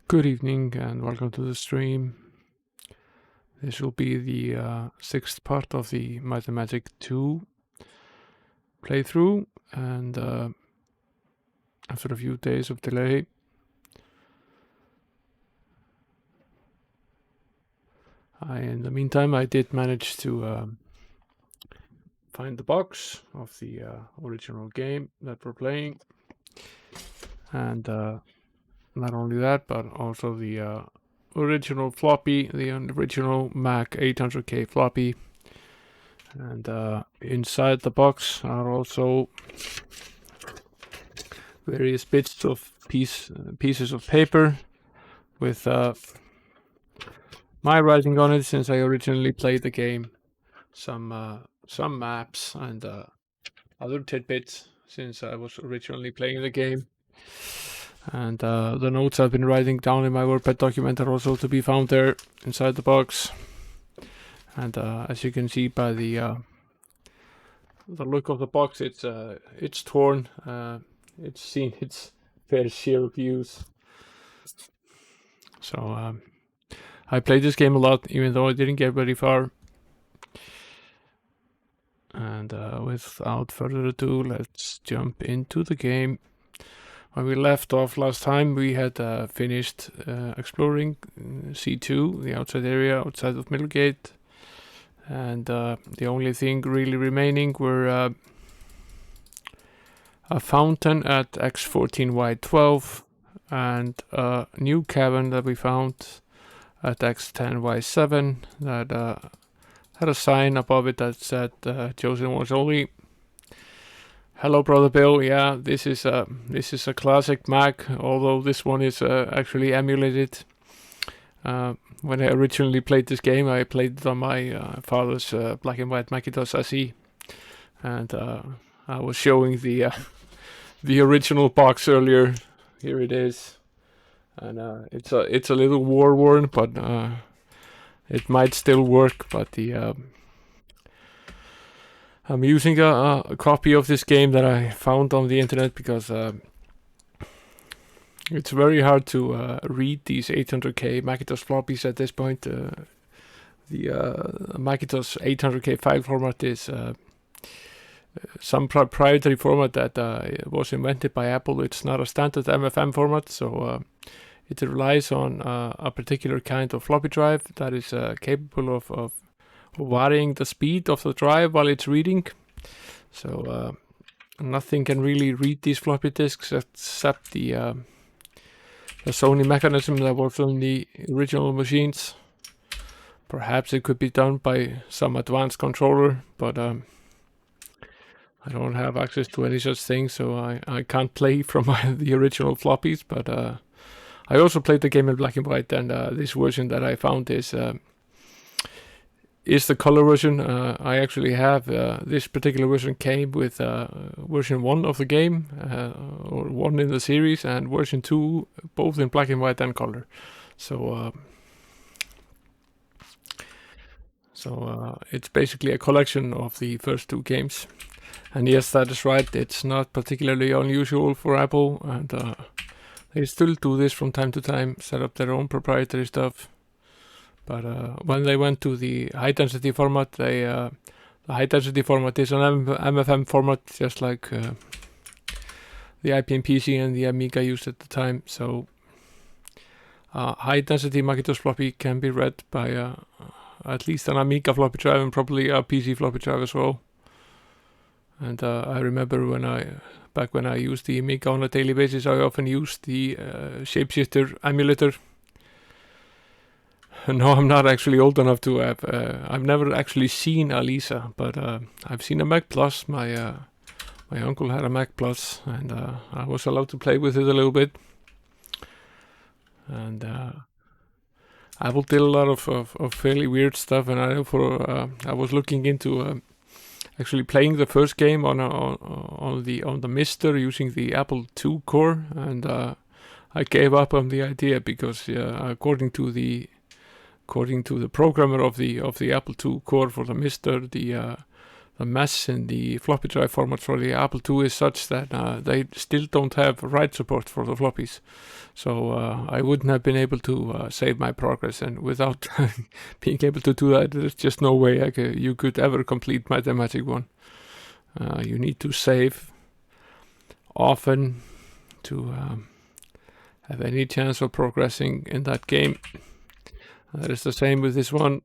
Good evening and welcome to the stream. This will be the sixth part of the Might and Magic 2 playthrough, and after a few days of delay, in the meantime, I did manage to find the box of the original game that we're playing, and not only that, but also the original floppy, the original Mac 800K floppy. And inside the box are also various bits of pieces of paper with my writing on it, since I originally played the game. Some maps and other tidbits since I was originally playing the game. And the notes I've been writing down in my WordPad document are also to be found there inside the box. And as you can see by the look of the box, it's torn. It's seen its fair share of use. So I played this game a lot, even though I didn't get very far. And without further ado, let's jump into the game. When we left off last time, we had finished exploring C2, the outside area outside of Middlegate. And the only thing really remaining were a fountain at X14Y12 and a new cabin that we found at X10Y7 that had a sign above it that said chosen ones only. Hello, Brother Bill. Yeah, this is a classic Mac, although this one is actually emulated. When I originally played this game, I played it on my father's black and white Macintosh SE, and I was showing the original box earlier. Here it is, and it's a little war worn, but it might still work. But I'm using a copy of this game that I found on the internet because it's very hard to read these 800K Macintosh floppies at this point. The Macintosh 800K file format is some proprietary format that was invented by Apple. It's not a standard MFM format, so it relies on a particular kind of floppy drive that is capable of varying the speed of the drive while it's reading. So nothing can really read these floppy disks except the Sony mechanism that was on the original machines. Perhaps it could be done by some advanced controller, but I don't have access to any such thing, so I can't play from the original floppies. But I also played the game in black and white, and this version that I found is the color version. I actually have this particular version came with version 1 of the game, or 1 in the series, and version 2 both in black and white and color. So it's basically a collection of the first 2 games. And yes, that is right, it's not particularly unusual for Apple, and they still do this from time to time, set up their own proprietary stuff. But when they went to the high-density format, the high-density format is an MFM format, just like the IBM PC and the Amiga used at the time. So high-density Macintosh floppy can be read by at least an Amiga floppy drive and probably a PC floppy drive as well. And I remember back when I used the Amiga on a daily basis, I often used the Shapeshifter emulator. No, I'm not actually old enough to have. I've never actually seen a Lisa, but I've seen a Mac Plus. My uncle had a Mac Plus, and I was allowed to play with it a little bit. And Apple did a lot of fairly weird stuff, and I was looking into actually playing the first game on the Mister using the Apple II core, and I gave up on the idea because according to the programmer of the Apple II core for the Mister, the mess in the floppy drive format for the Apple II is such that they still don't have write support for the floppies. So I wouldn't have been able to save my progress, and without being able to do that, there's just no way you could ever complete Mathematic 1. You need to save often to have any chance of progressing in that game. That is the same with this one.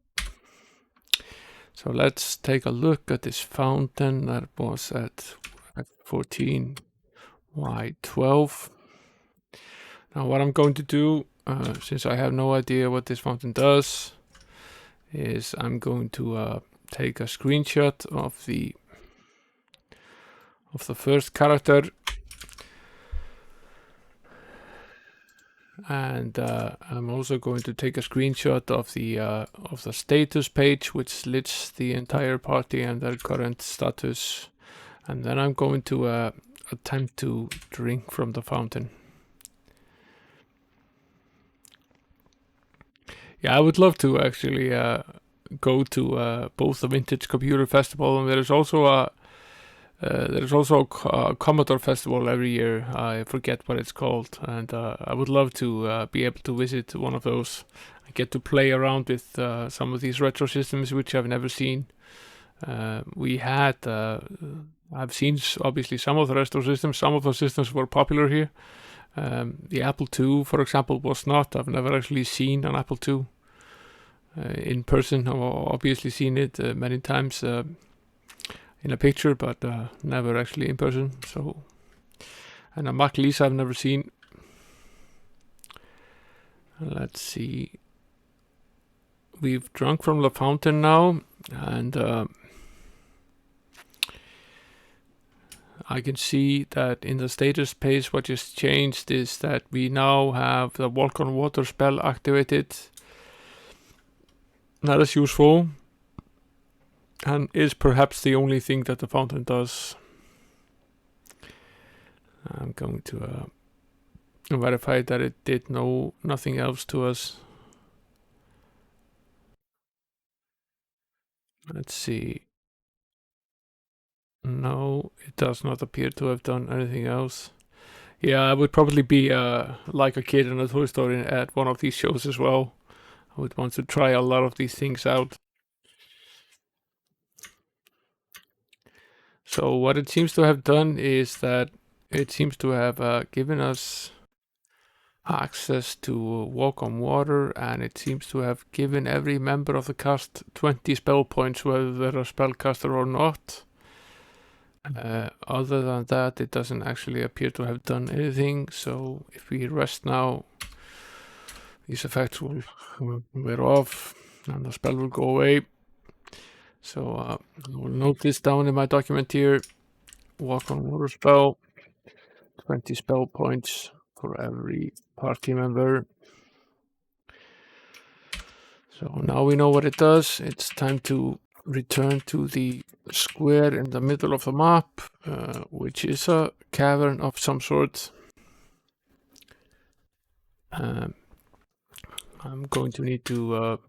So let's take a look at this fountain that was at 14 y12. Now what I'm going to do, since I have no idea what this fountain does, is I'm going to take a screenshot of the first character, and I'm also going to take a screenshot of the status page, which lists the entire party and their current status, and then I'm going to attempt to drink from the fountain. Yeah, I would love to actually go to both the Vintage Computer Festival, and there's also a Commodore Festival every year. I forget what it's called, and I would love to be able to visit one of those. I get to play around with some of these retro systems which I've never seen. I've seen obviously some of the retro systems. Some of those systems were popular here. The Apple II, for example, was not. I've never actually seen an Apple II in person. I've obviously seen it many times in a picture, but never actually in person. So, and a Mac Lisa I've never seen. Let's see. We've drunk from the fountain now, and I can see that in the status page what just changed is that we now have the walk on water spell activated. That is useful, and is perhaps the only thing that the fountain does. I'm going to verify that it did nothing else to us. Let's see. No, it does not appear to have done anything else. Yeah, I would probably be like a kid in a Toy Story at one of these shows as well. I would want to try a lot of these things out. So what it seems to have done is that it seems to have given us access to walk on water, and it seems to have given every member of the cast 20 spell points, whether they're a spellcaster or not. Other than that, it doesn't actually appear to have done anything. So if we rest now, these effects will wear off and the spell will go away. So I will note this down in my document here. Walk on water spell, 20 spell points for every party member. So now we know what it does. It's time to return to the square in the middle of the map, which is a cavern of some sort. I'm going to need to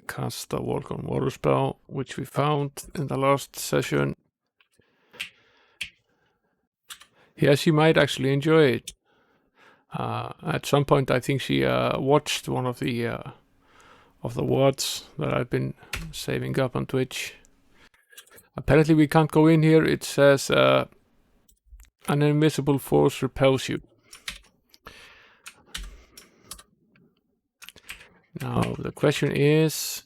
cast the walk on water spell, which we found in the last session. Yeah, she might actually enjoy it. At some point, I think she watched one of the WODs that I've been saving up on Twitch. Apparently, we can't go in here. It says an invisible force repels you. Now the question is,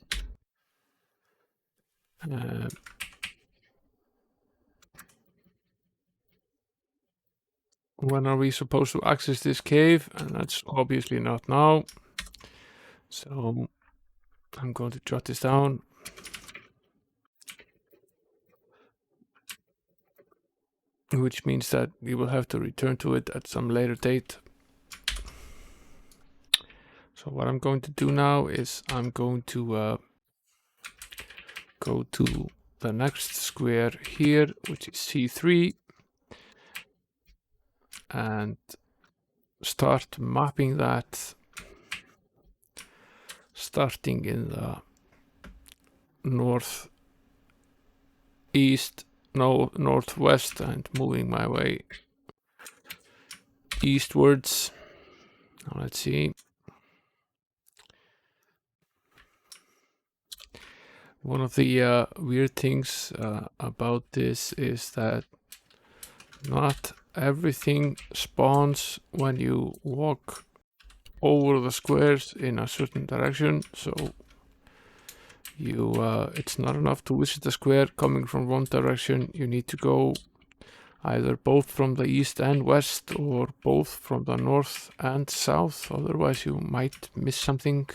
when are we supposed to access this cave? And that's obviously not now. So I'm going to jot this down. Which means that we will have to return to it at some later date. So what I'm going to do now is I'm going to go to the next square here, which is C3, and start mapping that, starting in the northeast east, no, northwest, and moving my way eastwards. Now let's see. One of the weird things about this is that not everything spawns when you walk over the squares in a certain direction, so it's not enough to visit the square coming from one direction. You need to go either both from the east and west, or both from the north and south, otherwise you might miss something.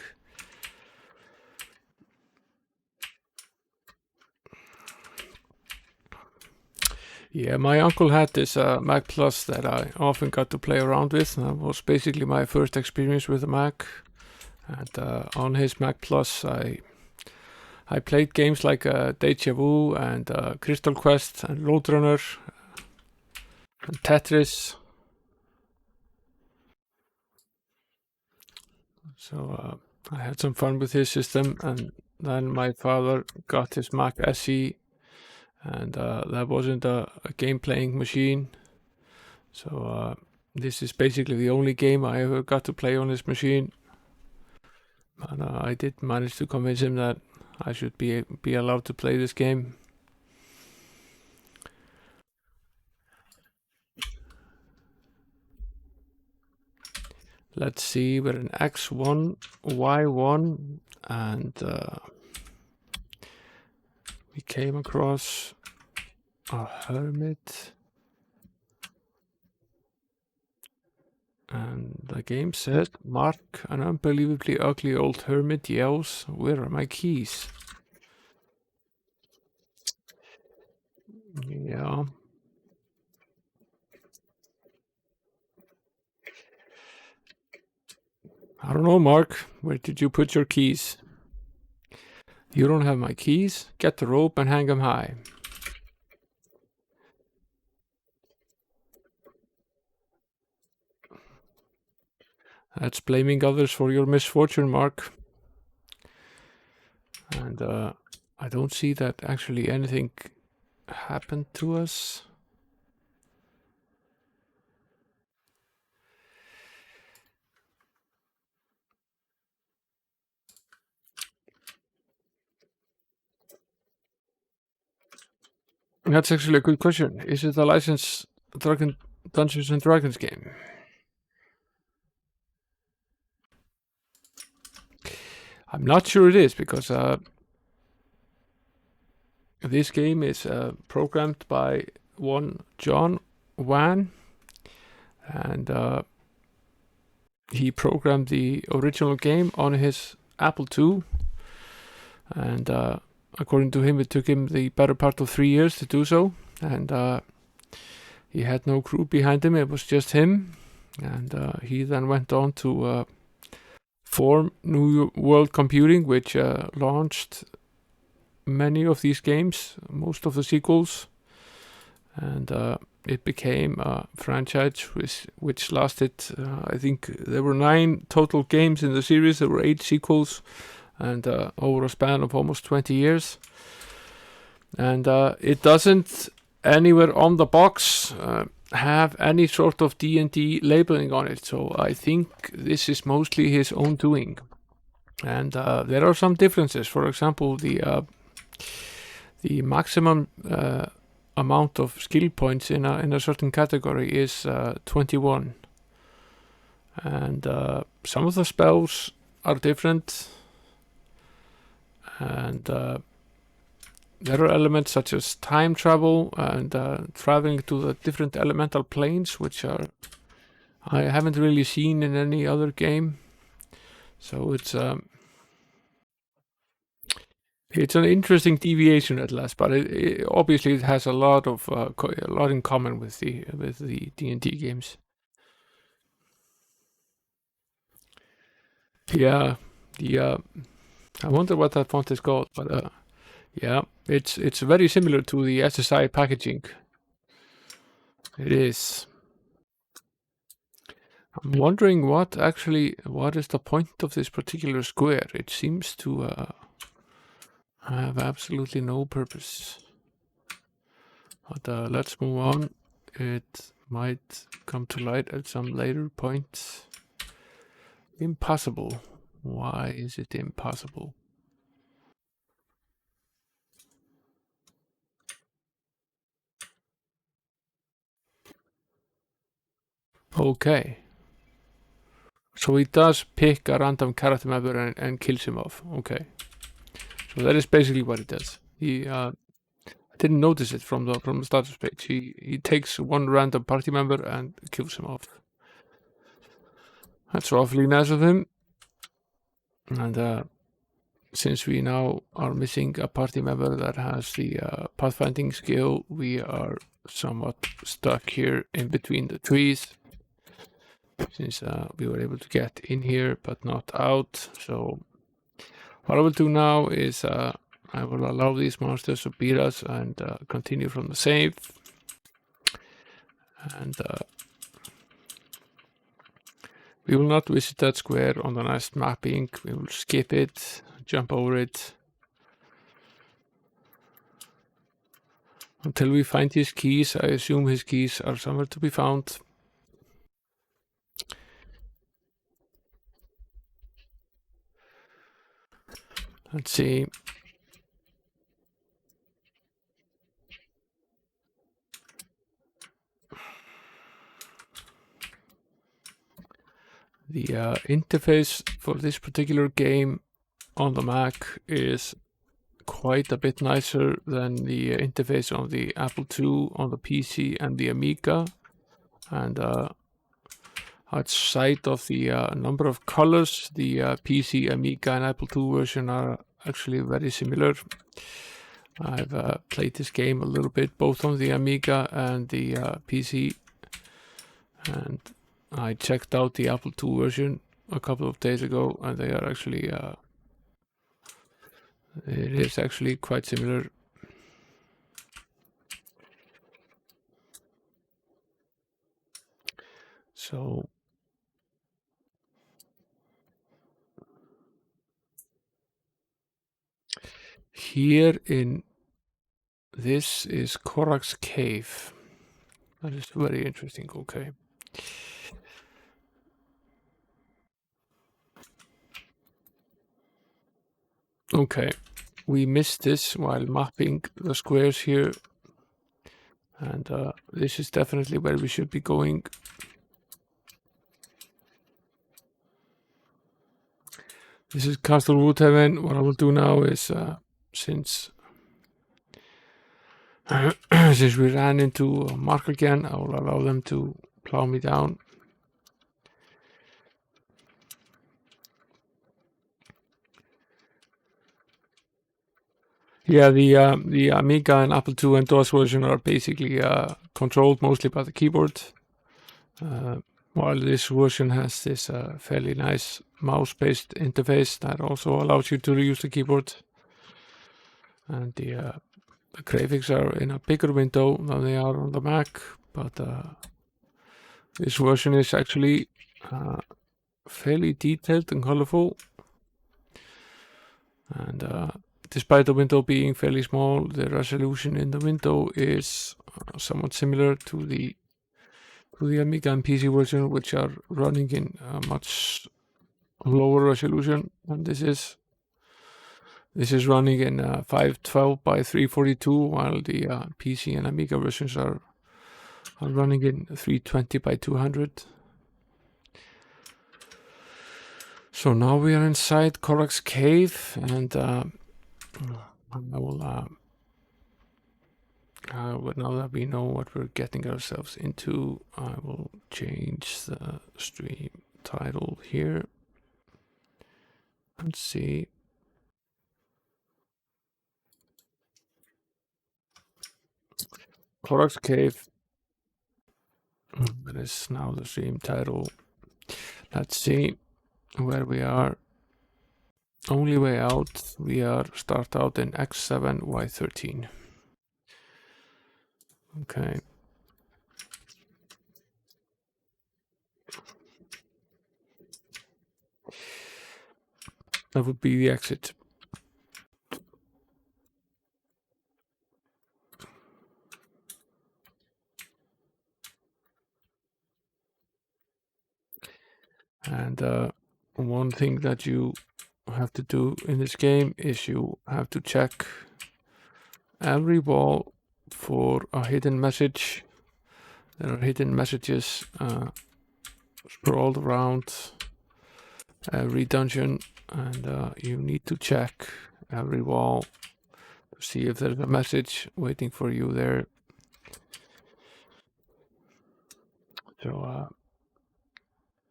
Yeah, my uncle had this Mac Plus that I often got to play around with, and that was basically my first experience with a Mac. And on his Mac Plus, I played games like Deja Vu and Crystal Quest and Roadrunner and Tetris. So I had some fun with his system, and then my father got his Mac SE, and that wasn't a game playing machine. So this is basically the only game I ever got to play on his machine. And I did manage to convince him that I should be allowed to play this game. Let's see, we're in X1, Y1, and we came across a hermit. And the game said, Mark, an unbelievably ugly old hermit yells, where are my keys? Yeah. I don't know, Mark. Where did you put your keys? You don't have my keys? Get the rope and hang them high. That's blaming others for your misfortune, Mark. And I don't see that actually anything happened to us. That's actually a good question. Is it a licensed Dungeons and Dragons game? I'm not sure it is, because this game is programmed by one John Wan, and he programmed the original game on his Apple II, and according to him, it took him the better part of 3 years to do so, and he had no crew behind him. It was just him, and he then went on to form New World Computing, which launched many of these games, most of the sequels, and it became a franchise which lasted, I think there were 9 total games in the series. There were 8 sequels, and over a span of almost 20 years. And it doesn't anywhere on the box have any sort of D&D labeling on it, so I think this is mostly his own doing. And there are some differences. For example, the maximum amount of skill points in a certain category is 21, and some of the spells are different, and there are elements such as time travel and traveling to the different elemental planes, which I haven't really seen in any other game. So it's an interesting deviation at last, but it obviously it has a lot in common with the D&D games. Yeah, the I wonder what that font is called, but yeah, it's very similar to the SSI packaging. It is. I'm wondering what is the point of this particular square? It seems to have absolutely no purpose. But let's move on. It might come to light at some later point. Impossible. Why is it impossible? Okay. So he does pick a random character member and kills him off. Okay. So that is basically what it does. I didn't notice it from the status page. He takes one random party member and kills him off. That's awfully nice of him. And since we now are missing a party member that has the pathfinding skill, we are somewhat stuck here in between the trees. Since we were able to get in here but not out. So what I will do now is I will allow these monsters to beat us and continue from the save. And we will not visit that square on the next mapping. We will skip it, jump over it, until we find his keys. I assume his keys are somewhere to be found. Let's see. The interface for this particular game on the Mac is quite a bit nicer than the interface on the Apple II, on the PC and the Amiga. And outside of the number of colors, the PC, Amiga and Apple II version are actually very similar. I've played this game a little bit both on the Amiga and the PC, and I checked out the Apple II version a couple of days ago, and they are actually it is actually quite similar. So here in this is Corak's cave. That is very interesting. Okay. Okay, we missed this while mapping the squares here, and this is definitely where we should be going. This is Castle Woodhaven. What I will do now is, since since we ran into Mark again, I will allow them to plow me down. Yeah, the Amiga and Apple II and DOS version are basically controlled mostly by the keyboard, while this version has this fairly nice mouse-based interface that also allows you to use the keyboard. And the graphics are in a bigger window than they are on the Mac, but this version is actually fairly detailed and colorful. And despite the window being fairly small, the resolution in the window is somewhat similar to the Amiga and PC version, which are running in a much lower resolution than this is. This is running in 512 by 342, while the PC and Amiga versions are running in 320 by 200. So now we are inside Corak's cave, and I will, now that we know what we're getting ourselves into, I will change the stream title here. Let's see. Corak's cave. That is now the stream title. Let's see where we are. Only way out, we are start out in X7, Y13. Okay. That would be the exit. And one thing that you have to do in this game is you have to check every wall for a hidden message. There are hidden messages sprawled around every dungeon, and you need to check every wall to see if there's a message waiting for you there. So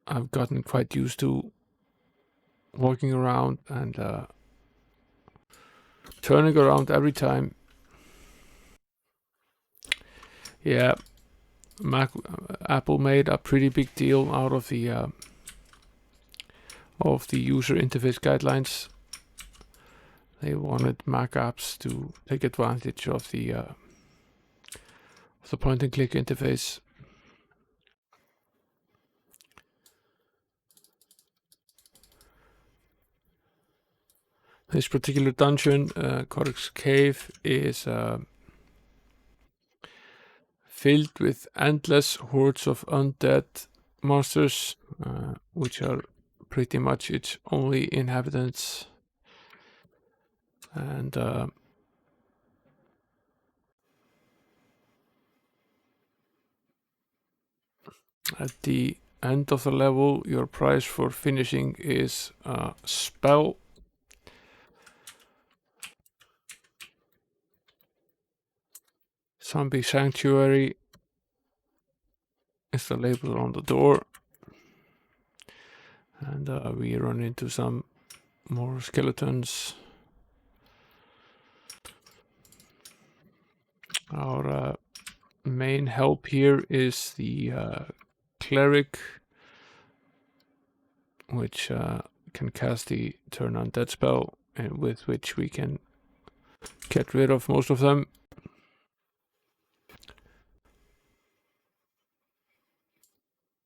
I've gotten quite used to walking around and turning around every time. Yeah, Apple made a pretty big deal out of the user interface guidelines. They wanted Mac apps to take advantage of the point and click interface. This particular dungeon, Corak's Cave, is filled with endless hordes of undead monsters, which are pretty much its only inhabitants. And at the end of the level, your prize for finishing is a spell. Zombie Sanctuary is the label on the door. And we run into some more skeletons. Our main help here is the cleric, which can cast the turn undead spell, and with which we can get rid of most of them.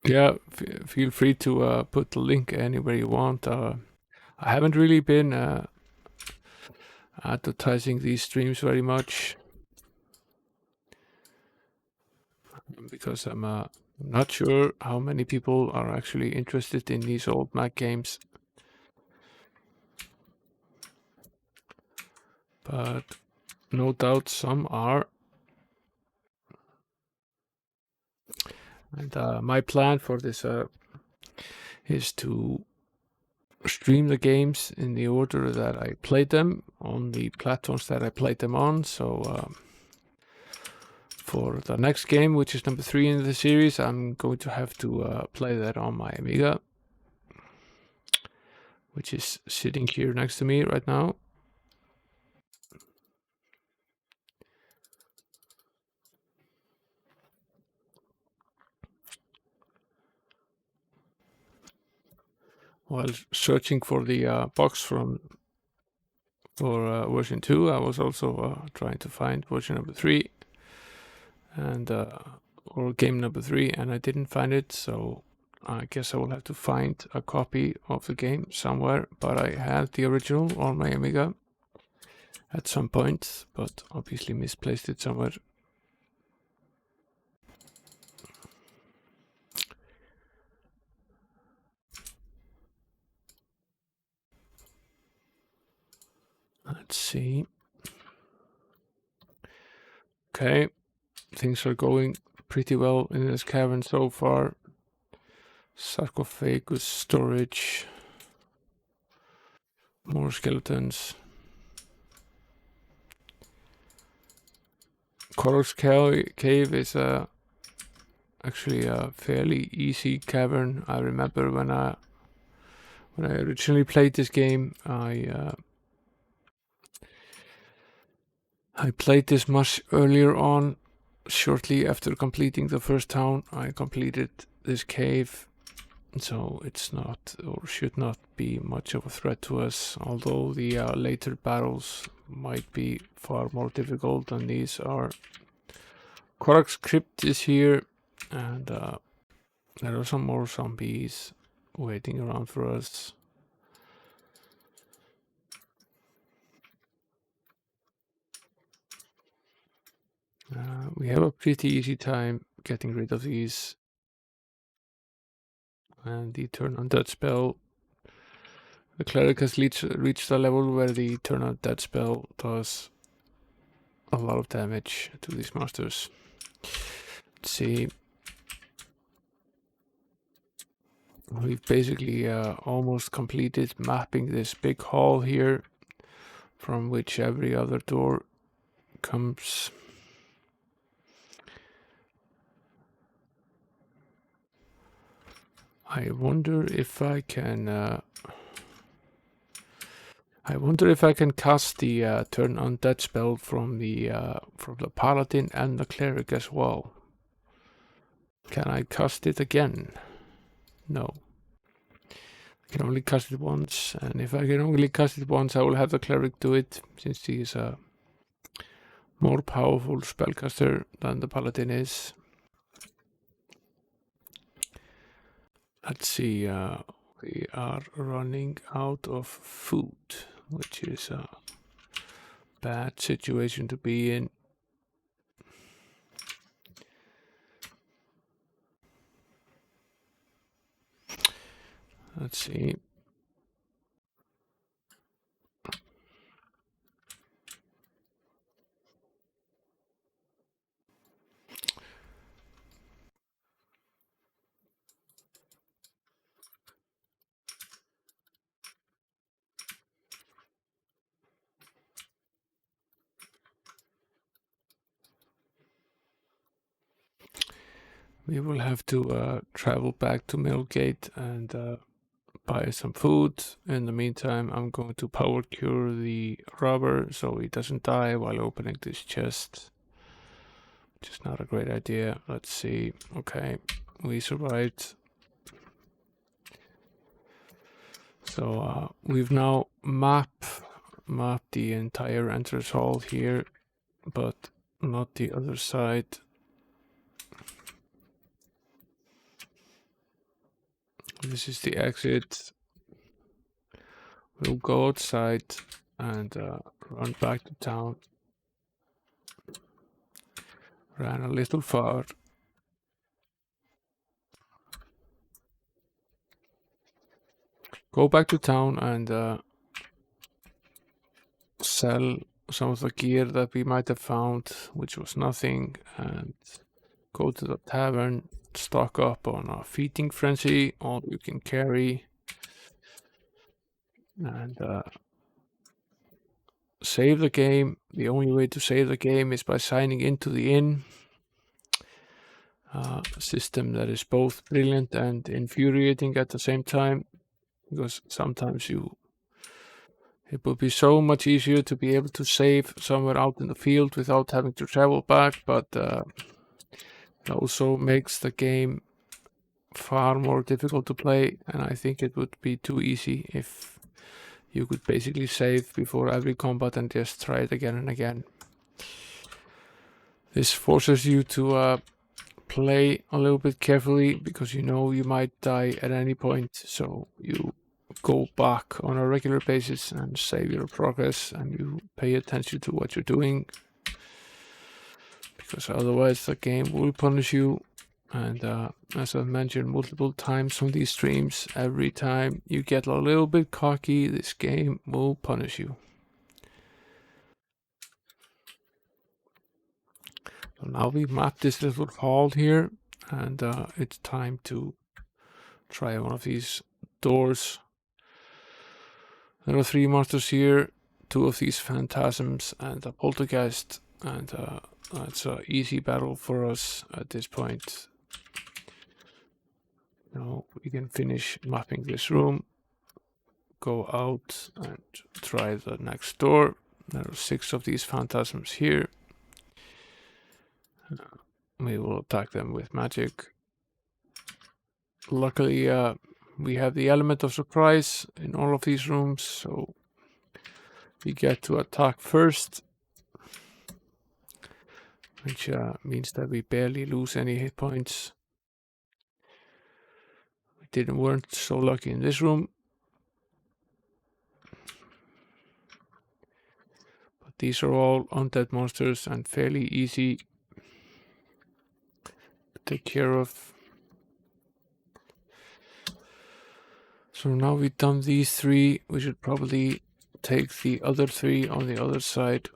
Yeah, feel free to put the link anywhere you want. I haven't really been advertising these streams very much because I'm not sure how many people are actually interested in these old Mac games. But no doubt some are. And my plan for this is to stream the games in the order that I played them on the platforms that I played them on. So for the next game, which is number 3 in the series, I'm going to have to play that on my Amiga, which is sitting here next to me right now. While searching for the box for version 2, I was also trying to find version number 3 and or game number 3, and I didn't find it, so I guess I will have to find a copy of the game somewhere. But I had the original on my Amiga at some point, but obviously misplaced it somewhere. Let's see. Okay, things are going pretty well in this cavern so far. Sarcophagus storage, more skeletons. Corak's cave is actually a fairly easy cavern. I remember when I originally played this game, I played this much earlier on. Shortly after completing the first town, I completed this cave, so it's not or should not be much of a threat to us, although the later battles might be far more difficult than these are. Corak's crypt is here, and there are some more zombies waiting around for us. We have a pretty easy time getting rid of these. and the turn on that spell, the cleric has reached a level where the turn on that spell does a lot of damage to these monsters. Let's see. We've basically almost completed mapping this big hall here, from which every other door comes. I wonder if I can cast the turn on that spell from the paladin and the cleric as well. Can I cast it again? No. I can only cast it once, and if I can only cast it once, I will have the cleric do it, since he is a more powerful spellcaster than the paladin is. Let's see, we are running out of food, which is a bad situation to be in. Let's see. We will have to travel back to Middlegate and buy some food. In the meantime, I'm going to power cure the robber so he doesn't die while opening this chest, which is not a great idea. Let's see. Okay, we survived. So we've now mapped the entire entrance hall here, but not the other side. This is the exit. We'll go outside and run back to town. Ran a little far. Go back to town and sell some of the gear that we might have found, which was nothing, and go to the tavern, stock up on a feeding frenzy, all you can carry, and save the game. The only way to save the game is by signing into the inn. A system that is both brilliant and infuriating at the same time, because sometimes it would be so much easier to be able to save somewhere out in the field without having to travel back, but it also makes the game far more difficult to play, and I think it would be too easy if you could basically save before every combat and just try it again and again. This forces you to play a little bit carefully, because you know you might die at any point, so you go back on a regular basis and save your progress, and you pay attention to what you're doing, because otherwise the game will punish you. And as I've mentioned multiple times on these streams, every time you get a little bit cocky, this game will punish you. So now we've mapped this little hall here, and it's time to try one of these doors. There are 3 monsters here, 2 of these phantasms and a poltergeist, and it's an easy battle for us at this point. Now we can finish mapping this room, go out and try the next door. There are 6 of these phantasms here. We will attack them with magic. Luckily, we have the element of surprise in all of these rooms, so we get to attack first, which means that we barely lose any hit points. Weren't so lucky in this room, but these are all undead monsters and fairly easy to take care of. So now we've done these 3, we should probably take the other 3 on the other side.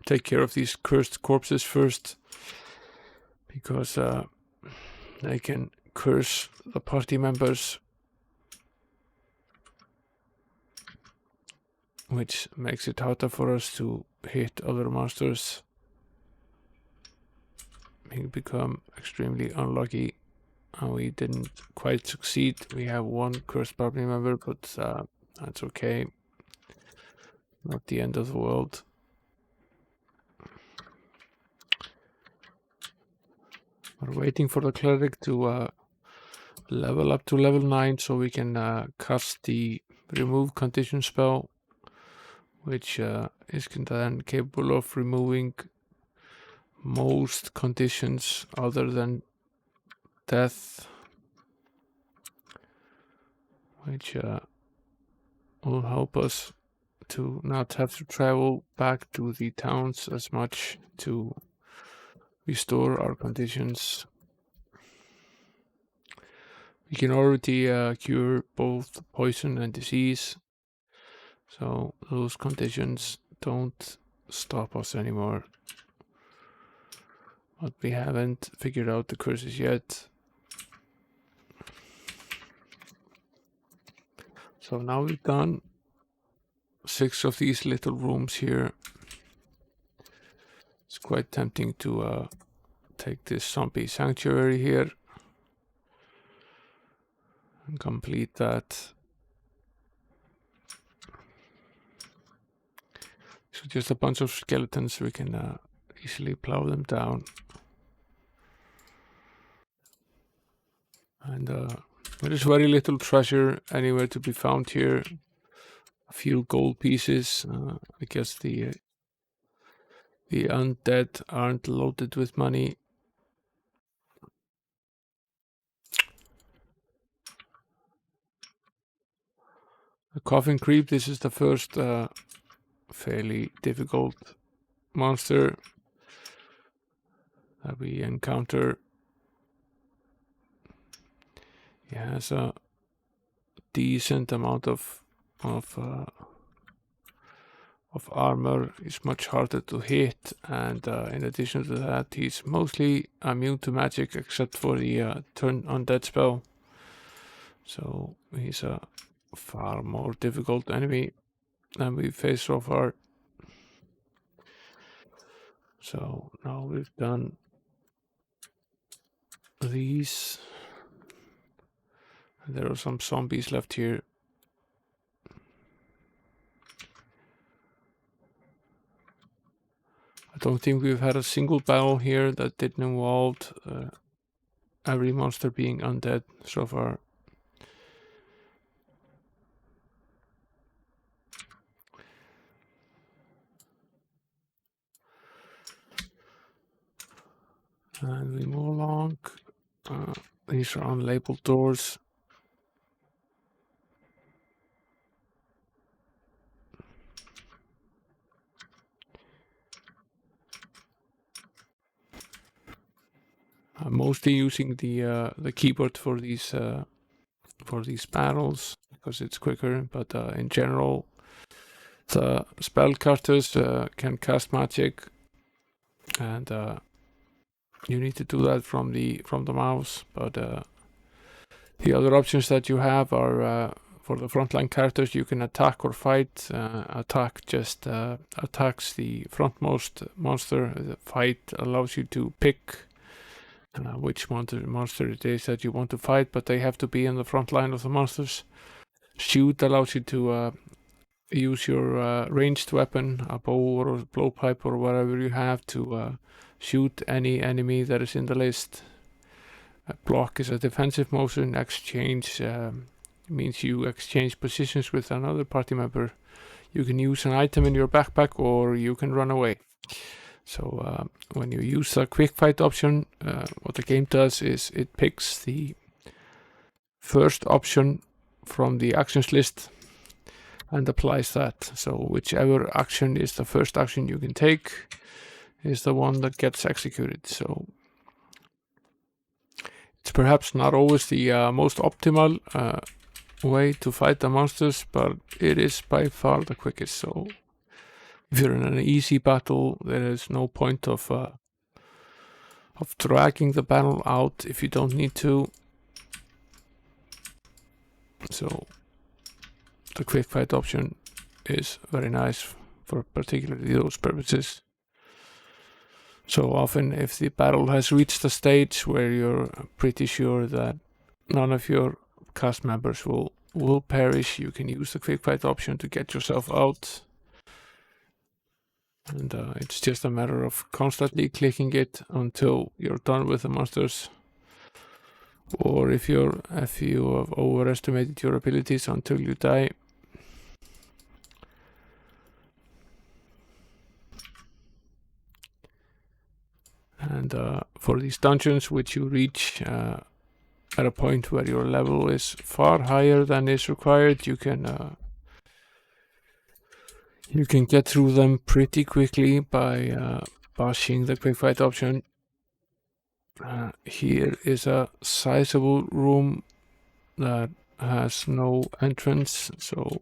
Take care of these cursed corpses first, because they can curse the party members, which makes it harder for us to hit other monsters. We become extremely unlucky, and we didn't quite succeed. We have 1 cursed party member, but that's okay. Not the end of the world. We're waiting for the cleric to level up to level 9 so we can cast the remove condition spell, which is then capable of removing most conditions other than death, which will help us to not have to travel back to the towns as much to restore our conditions. We can already cure both poison and disease, so those conditions don't stop us anymore. But we haven't figured out the curses yet. So now we've done 6 of these little rooms here. It's quite tempting to take this zombie sanctuary here and complete that. So just a bunch of skeletons, we can easily plow them down. And there is very little treasure anywhere to be found here. A few gold pieces. I guess the undead aren't loaded with money. The coffin creep, this is the first fairly difficult monster that we encounter. He has a decent amount of armor. He's much harder to hit, and in addition to that, he's mostly immune to magic except for the turn undead spell. So he's a far more difficult enemy than we've faced so far. So now we've done these. There are some zombies left here. I don't think we've had a single battle here that didn't involve every monster being undead so far. And we move along. These are unlabeled doors. I'm mostly using the keyboard for these battles because it's quicker. But in general, the spellcasters can cast magic, and you need to do that from the mouse. But the other options that you have are for the frontline characters. You can attack or fight. Attack just attacks the frontmost monster. The fight allows you to pick which monster it is that you want to fight, but they have to be in the front line of the monsters. Shoot allows you to use your ranged weapon, a bow or a blowpipe or whatever you have, to shoot any enemy that is in the list. Block is a defensive motion. Exchange means you exchange positions with another party member. You can use an item in your backpack or you can run away. So when you use the quick fight option, what the game does is it picks the first option from the actions list and applies that. So whichever action is the first action you can take is the one that gets executed. So It's perhaps not always the most optimal way to fight the monsters, but it is by far the quickest. So if you're in an easy battle, there is no point of dragging the battle out if you don't need to. So the quick fight option is very nice for particularly those purposes. So often if the battle has reached a stage where you're pretty sure that none of your cast members will perish, you can use the quick fight option to get yourself out. And it's just a matter of constantly clicking it until you're done with the monsters. Or if you have overestimated your abilities, until you die. And for these dungeons, which you reach at a point where your level is far higher than is required, you can get through them pretty quickly by bashing the quick fight option. Here is a sizable room that has no entrance, so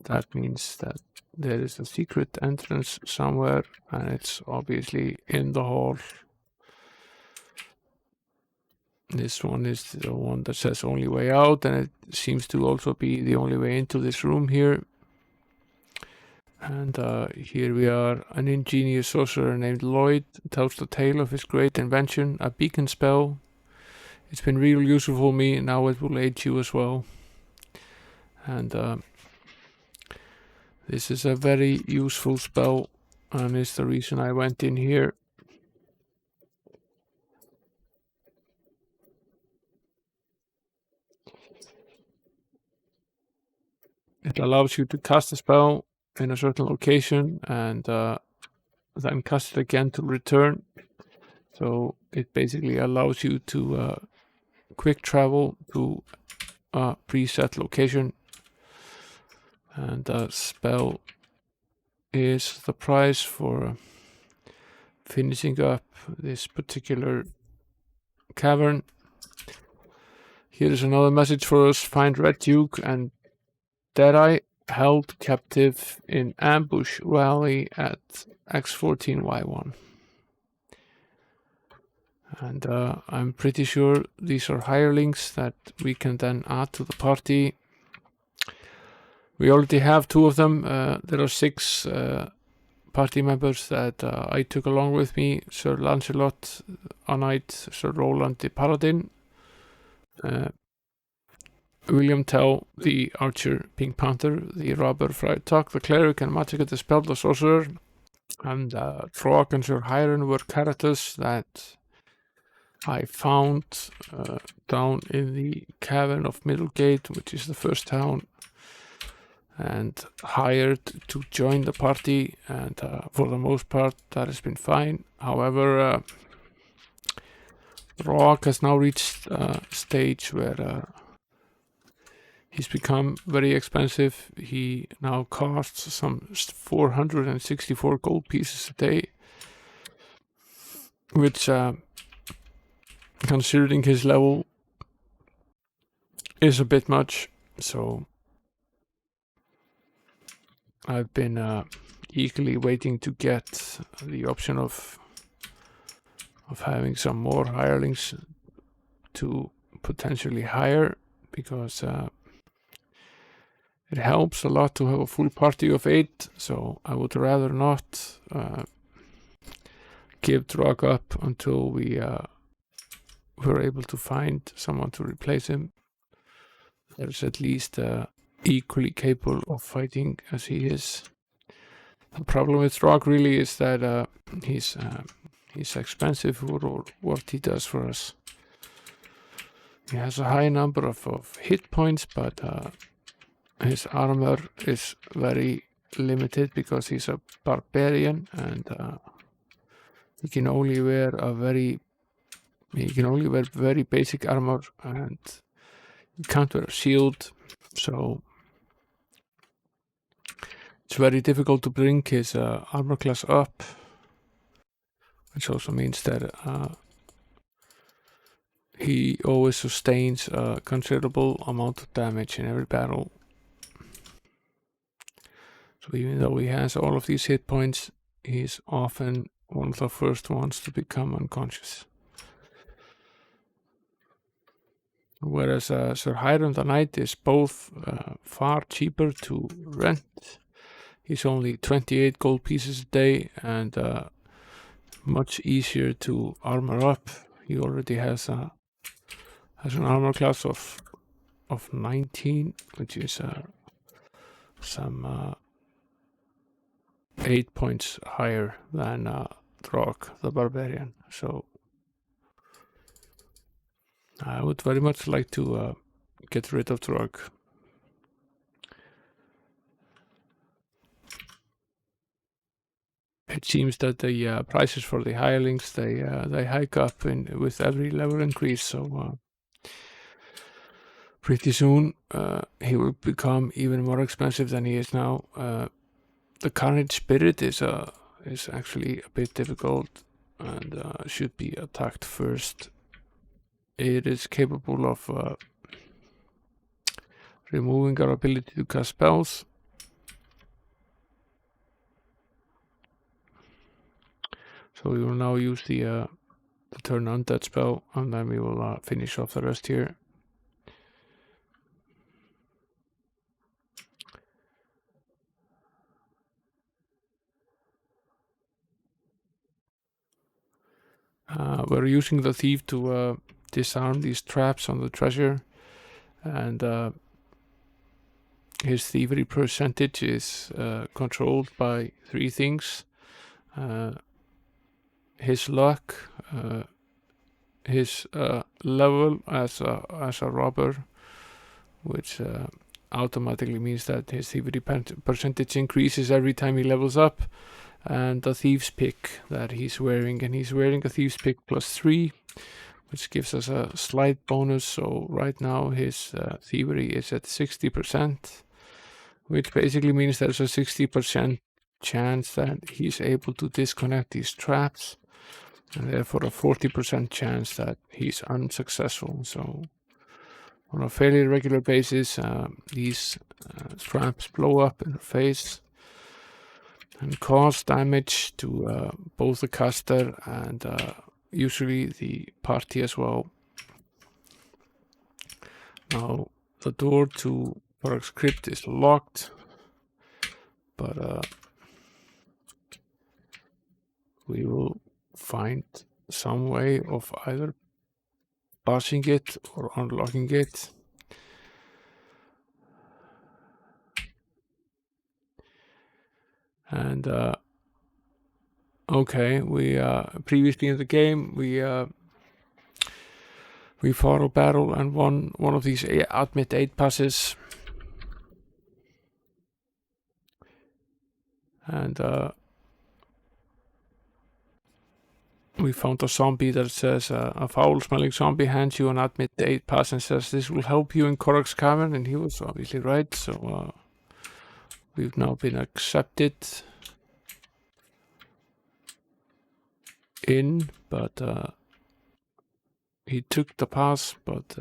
that means that there is a secret entrance somewhere, and it's obviously in the hall. This one is the one that says only way out, and it seems to also be the only way into this room here. And here we are. An ingenious sorcerer named Lloyd tells the tale of his great invention, a beacon spell. It's been real useful for me, now it will aid you as well. And this is a very useful spell, and is the reason I went in here. It allows you to cast a spell in a certain location and then cast it again to return. So it basically allows you to quick travel to a preset location, and the spell is the price for finishing up this particular cavern. Here is another message for us. Find Red Duke and Deadeye held captive in Ambush Valley at X14Y1. And I'm pretty sure these are hirelings that we can then add to the party. We already have 2 of them. There are 6 party members that I took along with me. Sir Lancelot, a knight, Sir Roland the Paladin, William Tell, the archer, Pink Panther, the robber, Friar Tuck, the cleric, and Magica the Spell, the sorcerer, and Trog and Sir Hiren were characters that I found down in the cavern of Middlegate, which is the first town, and hired to join the party, and for the most part that has been fine. However, Trog has now reached a stage where he's become very expensive. He now costs some 464 gold pieces a day, which, considering his level, is a bit much. So I've been eagerly waiting to get the option of having some more hirelings to potentially hire, because it helps a lot to have a full party of 8, so I would rather not give Drog up until we were able to find someone to replace him. There's at least equally capable of fighting as he is. The problem with Drog really is that he's expensive for what he does for us. He has a high number of hit points, but his armor is very limited because he's a barbarian, and he can only wear very basic armor, and he can't wear a shield, so it's very difficult to bring his armor class up, which also means that he always sustains a considerable amount of damage in every battle. So even though he has all of these hit points, he's often one of the first ones to become unconscious. Whereas Sir Hiram the Knight is both far cheaper to rent. He's only 28 gold pieces a day and much easier to armor up. He already has an armor class of 19, which is some 8 points higher than Drog the Barbarian. So I would very much like to get rid of Drog. It seems that the prices for the hirelings they hike up with every level increase. So pretty soon he will become even more expensive than he is now. The Carnage Spirit is actually a bit difficult and should be attacked first. It is capable of removing our ability to cast spells. So we will now use the turn undead spell, and then we will finish off the rest here. We're using the thief to disarm these traps on the treasure, and his thievery percentage is controlled by 3 things: his luck, his level as a robber, which automatically means that his thievery percentage increases every time he levels up, and the thieves pick that he's wearing, and he's wearing a thieves pick +3, which gives us a slight bonus. So right now his thievery is at 60%, which basically means there's a 60% chance that he's able to disconnect these traps, and therefore a 40% chance that he's unsuccessful. So on a fairly regular basis, these traps blow up in the face and cause damage to both the caster and usually the party as well. Now the door to Corak's crypt is locked, but we will find some way of either passing it or unlocking it. And okay, we previously in the game we fought a battle and won one of these admit 8 passes, and we found a zombie that says a foul-smelling zombie hands you an admit 8 pass and says this will help you in Corak's cavern, and he was obviously right. So we've now been accepted in, but he took the pass, but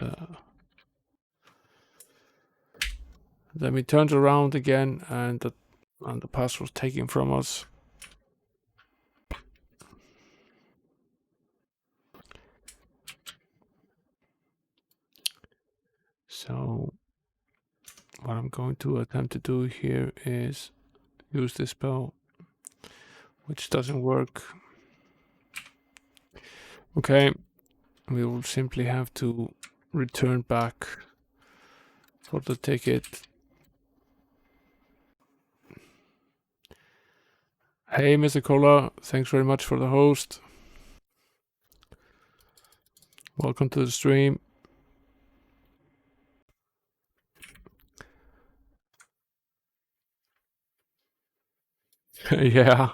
then we turned around again and the pass was taken from us. So what I'm going to attempt to do here is use this spell, which doesn't work. Okay, we will simply have to return back for the ticket. Hey, Mr. Cola, thanks very much for the host. Welcome to the stream. Yeah.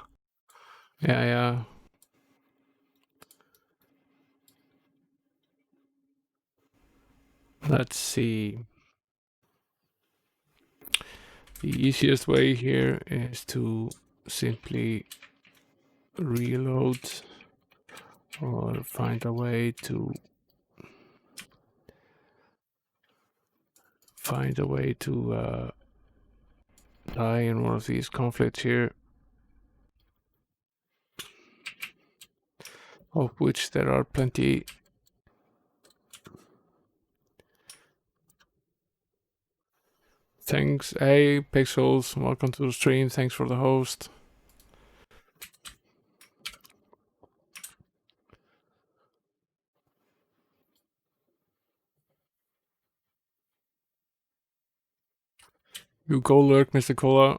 Let's see. The easiest way here is to simply reload or find a way to find a way to die in one of these conflicts here, of which there are plenty. Thanks, hey Pixels, welcome to the stream, thanks for the host. You go lurk, Mr. Cola.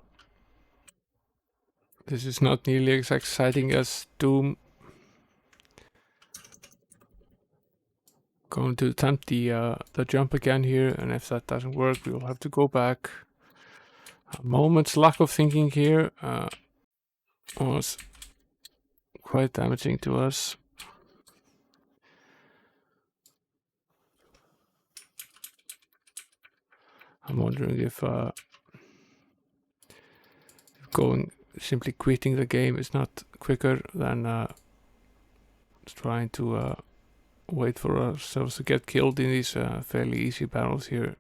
This is not nearly as exciting as Doom. Going to attempt the jump again here, and if that doesn't work, we will have to go back. A moment's lack of thinking here was quite damaging to us. I'm wondering if simply quitting the game is not quicker than trying to wait for ourselves to get killed in these fairly easy battles here.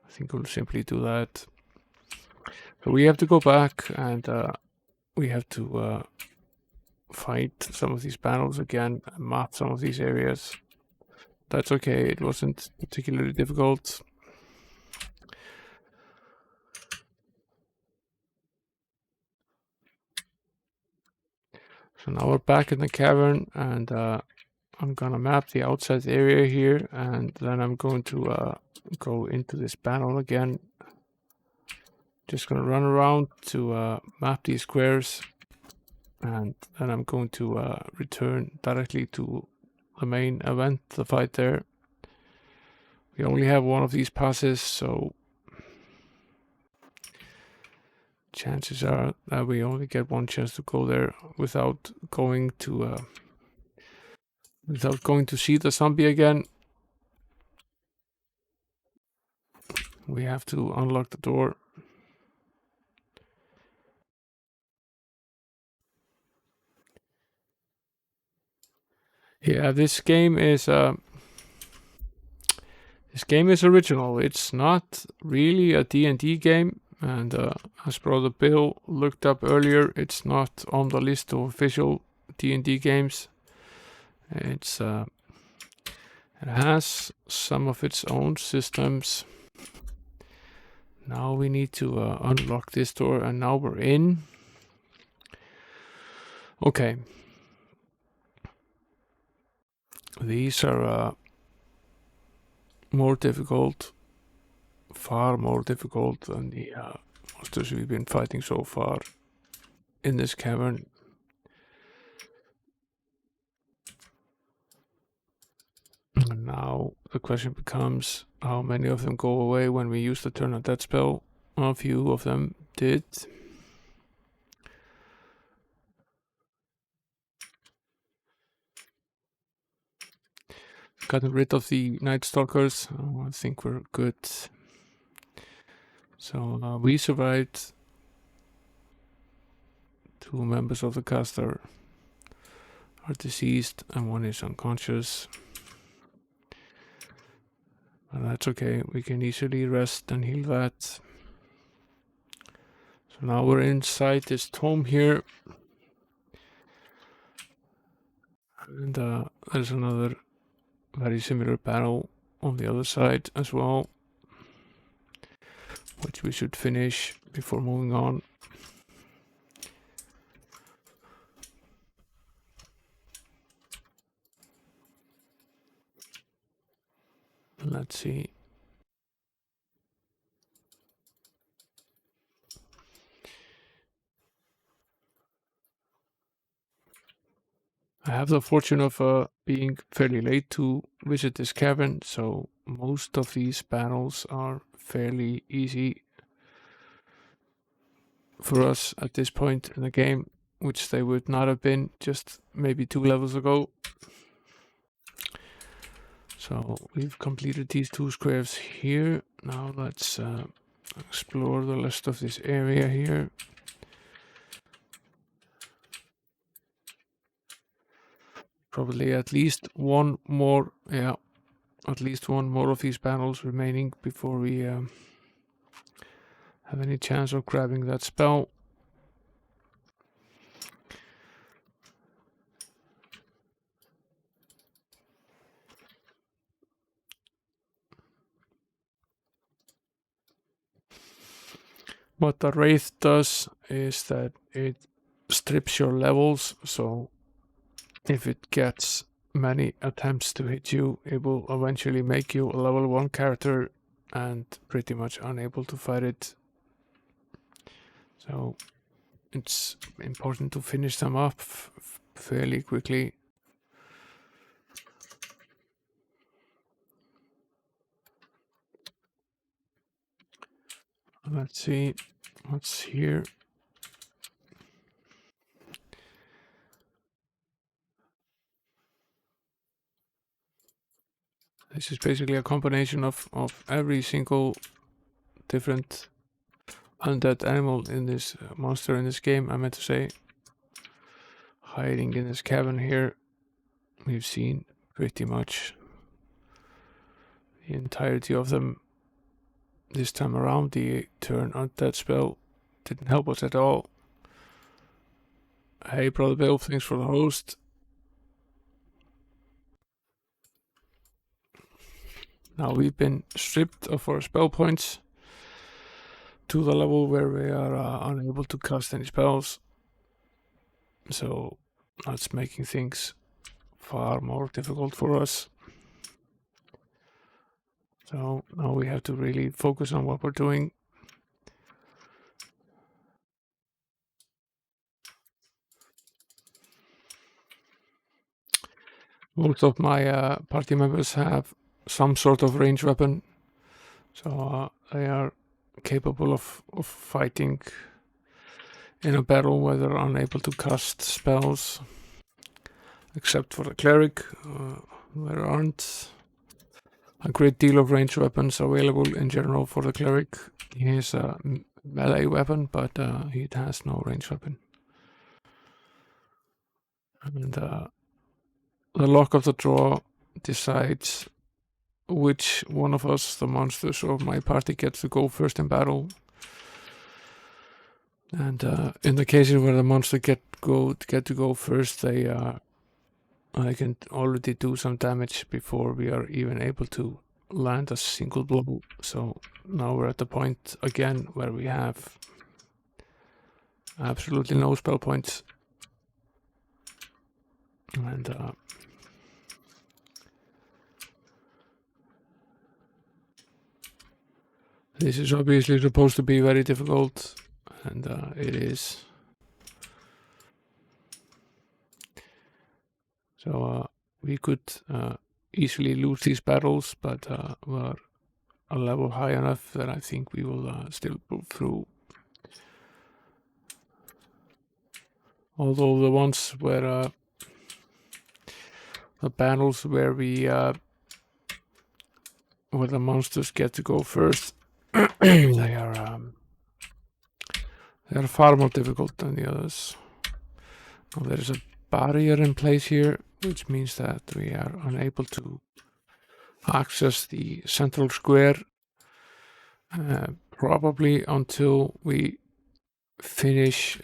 I think we'll simply do that. So we have to go back and we have to fight some of these battles again and map some of these areas. That's okay, it wasn't particularly difficult. So now we're back in the cavern, and I'm gonna map the outside area here, and then I'm going to go into this battle again. Just gonna run around to map these squares, and then I'm going to return directly to the main event, the fight there. We only have one of these passes, so chances are that we only get one chance to go there without going to see the zombie again. We have to unlock the door. Yeah, this game is original. It's not really a D&D game, and as Brother Bill looked up earlier, it's not on the list of official D&D games. It has some of its own systems. Now we need to unlock this door, and now we're in. Okay. These are more difficult, far more difficult than the monsters we've been fighting so far in this cavern. And now the question becomes, how many of them go away when we use the turn on death spell? A few of them did. Gotten rid of the Night Stalkers. Oh, I think we're good. So we survived. 2 members of the cast are deceased and 1 is unconscious. But that's okay, we can easily rest and heal that. So now we're inside this tomb here. And there's another very similar battle on the other side as well, which we should finish before moving on. Let's see. I have the fortune of being fairly late to visit this cavern, so most of these battles are fairly easy for us at this point in the game, which they would not have been just maybe 2 levels ago. So we've completed these 2 squares here. Now let's explore the rest of this area here. Probably at least one more, yeah, at least one more of these battles remaining before we have any chance of grabbing that spell. What the Wraith does is that it strips your levels, so if it gets many attempts to hit you, it will eventually make you a level 1 character and pretty much unable to fight it. So it's important to finish them up fairly quickly. Let's see what's here. This is basically a combination of every single different undead animal in this monster in this game, I meant to say. Hiding in this cabin here, we've seen pretty much the entirety of them. This time around, the turn undead spell didn't help us at all. Hey, Brother Bill, thanks for the host. Now we've been stripped of our spell points to the level where we are unable to cast any spells. So that's making things far more difficult for us. So now we have to really focus on what we're doing. Most of my party members have some sort of ranged weapon, so they are capable of fighting in a battle where they're unable to cast spells, except for the cleric. There aren't a great deal of ranged weapons available in general for the cleric. He has a melee weapon, but he has no ranged weapon. And the luck of the draw decides which one of us, the monsters or my party, gets to go first in battle. And in the cases where the monster get to go first, they can already do some damage before we are even able to land a single blow. So now we're at the point again where we have absolutely no spell points. And this is obviously supposed to be very difficult, and it is. So we could easily lose these battles, but we're a level high enough that I think we will still pull through. Although the ones where the battles where the monsters get to go first, they are far more difficult than the others. Now, there's a barrier in place here, which means that we are unable to access the central square probably until we finish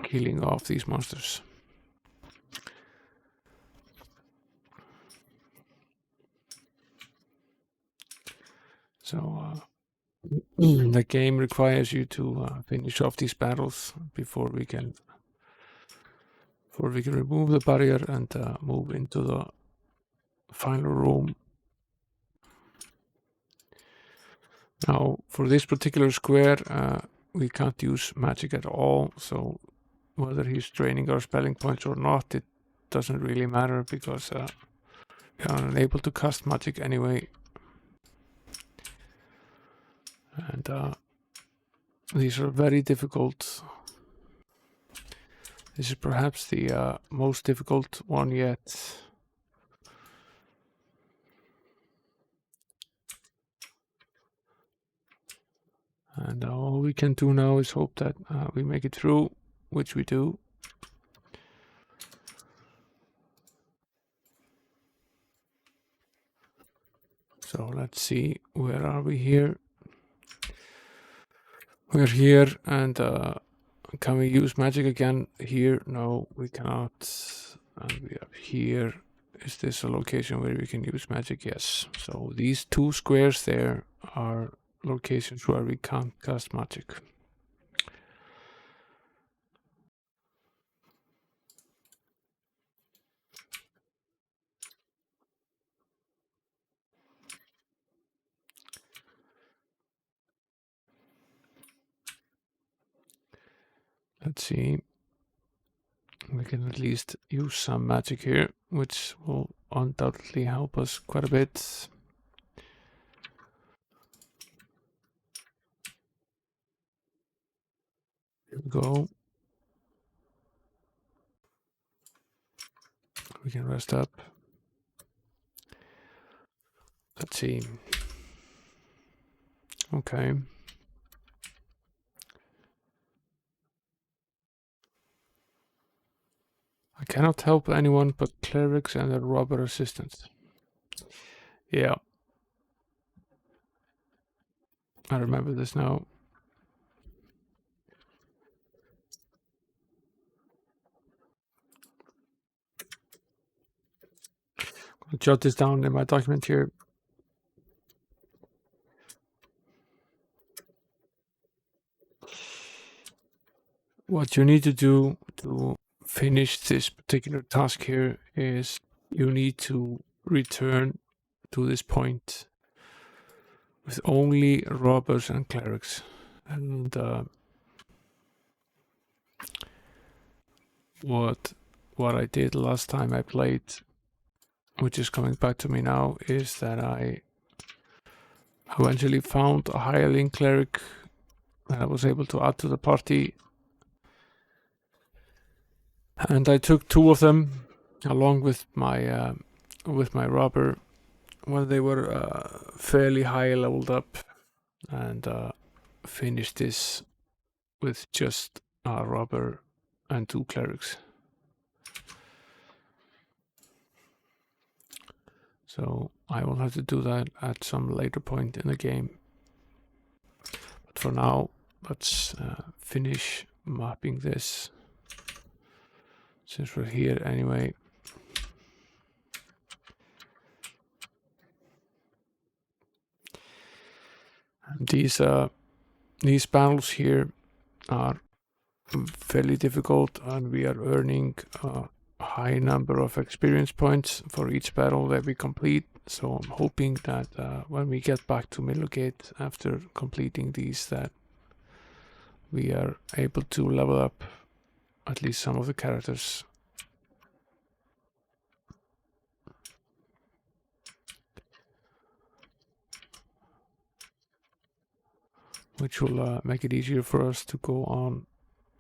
killing off these monsters. So the game requires you to finish off these battles before we can remove the barrier and move into the final room. Now, for this particular square, we can't use magic at all, so whether he's draining our spelling points or not, it doesn't really matter, because we are unable to cast magic anyway. And these are very difficult. This is perhaps the most difficult one yet. And all we can do now is hope that we make it through, which we do. So let's see, where are we here? We're here, and can we use magic again here? No, we cannot. And we have here. Is this a location where we can use magic? Yes. So these two squares there are locations where we can't cast magic. Let's see. We can at least use some magic here, which will undoubtedly help us quite a bit. Here we go. We can rest up. Let's see. Okay. I cannot help anyone but clerics and their robber assistants. Yeah. I remember this now. I'll jot this down in my document here. What you need to do to finish this particular task here is you need to return to this point with only robbers and clerics. And what I did last time I played, which is coming back to me now, is that I eventually found a hireling cleric that I was able to add to the party, and I took two of them along with my robber when they were fairly high leveled up, and finished this with just a robber and two clerics. So I will have to do that at some later point in the game. But for now, let's finish mapping this, since we're here anyway. And these battles here are fairly difficult, and we are earning a high number of experience points for each battle that we complete. So I'm hoping that when we get back to Millgate after completing these, that we are able to level up at least some of the characters. Which will make it easier for us to go on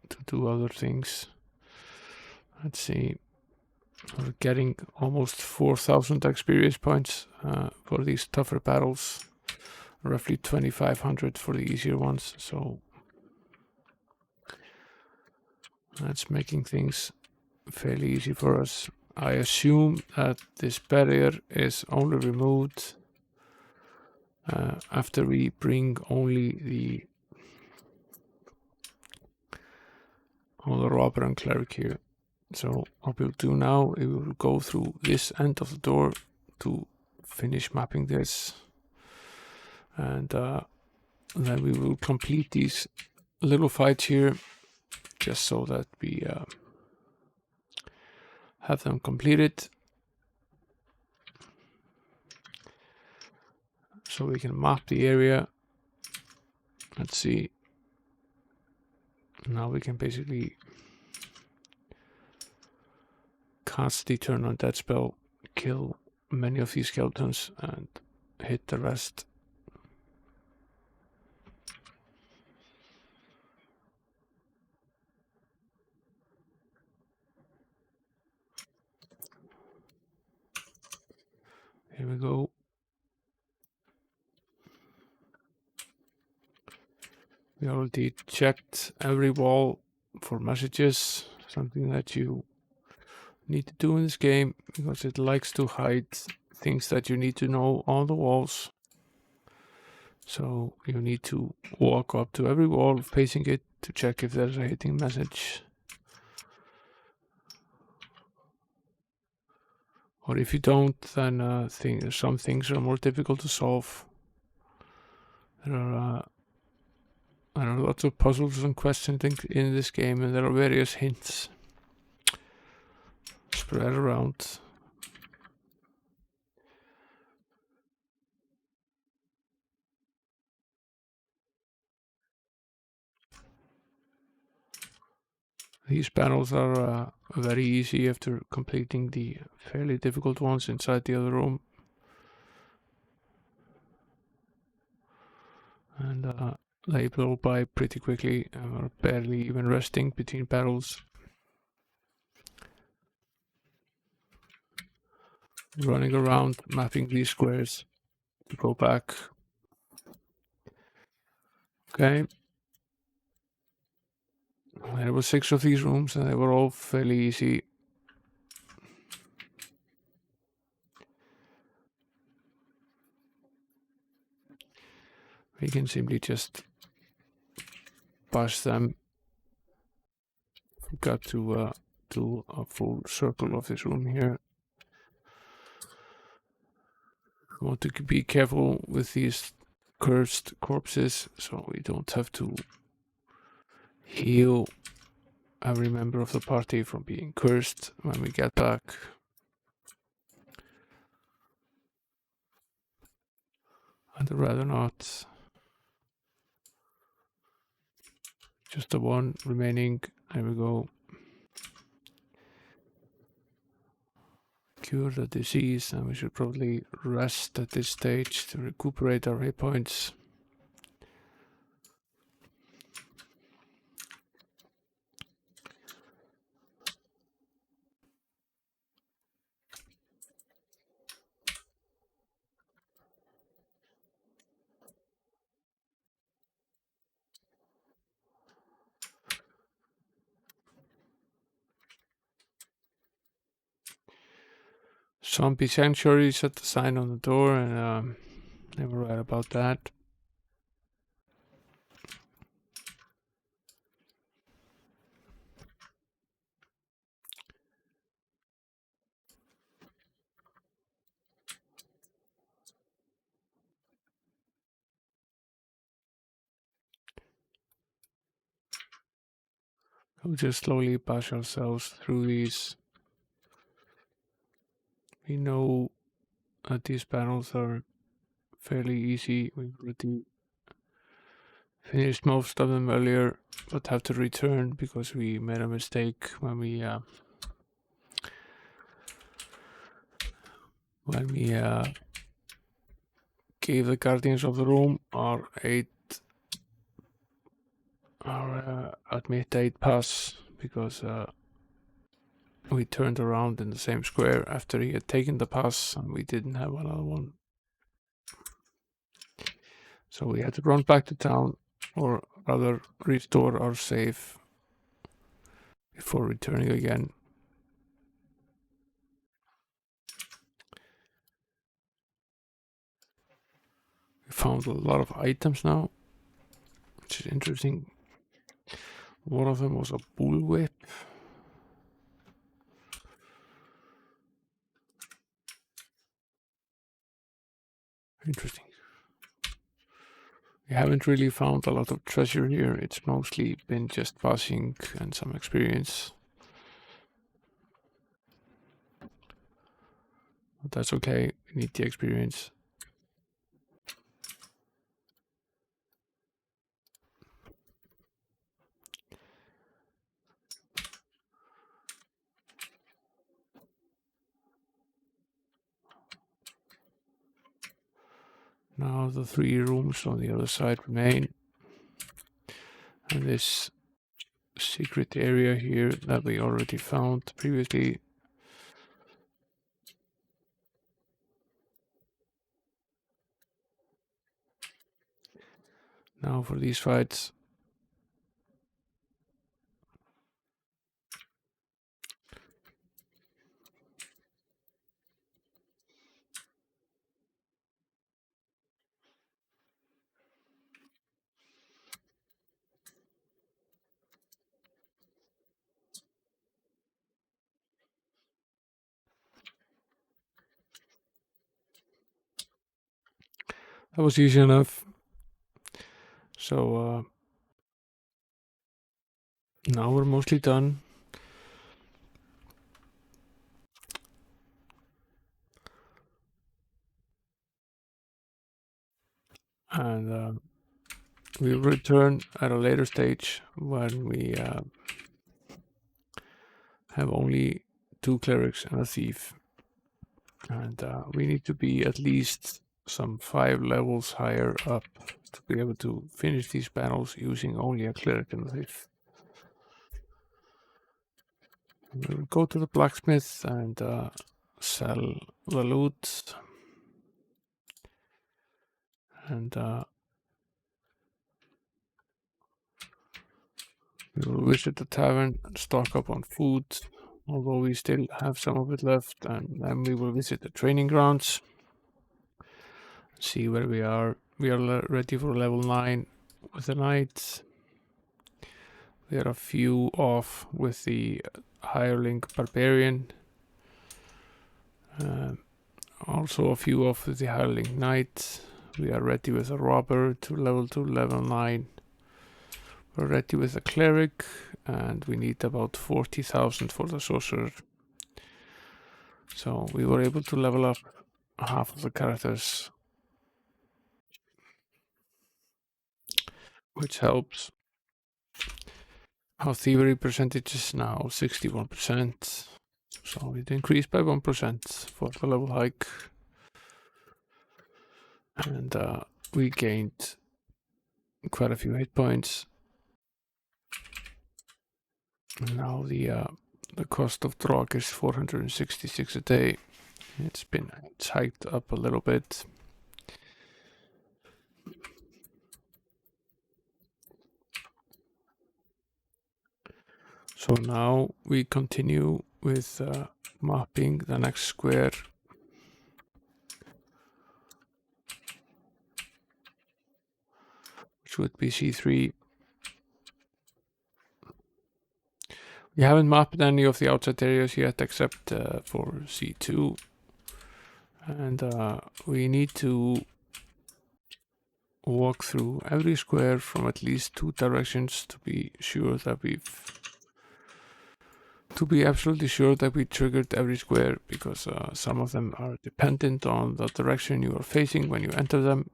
to do other things. Let's see. We're getting almost 4,000 experience points for these tougher battles. Roughly 2,500 for the easier ones. So that's making things fairly easy for us. I assume that this barrier is only removed after we bring only the robber and cleric here. So what we'll do now is we'll go through this end of the door to finish mapping this, and then we will complete these little fights here, just so that we have them completed, so we can map the area. Let's see. Now we can basically cast the turn on dead spell, kill many of these skeletons, and hit the rest. Here we go. We already checked every wall for messages, something that you need to do in this game because it likes to hide things that you need to know on the walls. So you need to walk up to every wall facing it to check if there's a hidden message. Or if you don't, then some things are more difficult to solve. There are lots of puzzles and questions in this game, and there are various hints spread around. These battles are very easy after completing the fairly difficult ones inside the other room. And they blow by pretty quickly and are barely even resting between battles. Running around, mapping these squares to go back. Okay. There were 6 of these rooms and they were all fairly easy. We can simply just bash them. Got to do a full circle of this room here. I want to be careful with these cursed corpses so we don't have to heal every member of the party from being cursed when we get back. I'd rather not. Just the one remaining. There we go. Cure the disease, and we should probably rest at this stage to recuperate our hit points. Zombie Sanctuary set the sign on the door, and they were right about that. We'll just slowly bash ourselves through these. We know that these battles are fairly easy. We've already finished most of them earlier, but have to return because we made a mistake when we gave the Guardians of the Room our admit 8 pass because we turned around in the same square after he had taken the pass and we didn't have another one. So we had to run back to town, or rather restore our save before returning again. We found a lot of items now, which is interesting. One of them was a bullwhip. Interesting. We haven't really found a lot of treasure here. It's mostly been just passing and some experience. But that's okay. We need the experience. Now the 3 rooms on the other side remain. And this secret area here that we already found previously. Now for these fights. That was easy enough. So now we're mostly done. And we'll return at a later stage when we have only 2 clerics and a thief. And we need to be at least some 5 levels higher up to be able to finish these battles using only a cleric and a thief. We'll go to the blacksmith and sell the loot. And we will visit the tavern and stock up on food, although we still have some of it left. And then we will visit the training grounds, see where we are. We are ready for level 9 with the knights. We are a few off with the hireling barbarian. Also a few off with the hireling knight. We are ready with a robber to level 2, level 9. We're ready with a cleric, and we need about 40,000 for the sorcerer. So we were able to level up half of the characters, which helps. Our thievery percentage is now 61%, so it increased by 1% for the level hike. And we gained quite a few hit points. Now the cost of drug is 466 a day. It's hiked up a little bit. So now we continue with mapping the next square. Which would be C3. We haven't mapped any of the outside areas yet except for C2. And we need to walk through every square from at least 2 directions to be sure that absolutely sure that we triggered every square, because some of them are dependent on the direction you are facing when you enter them.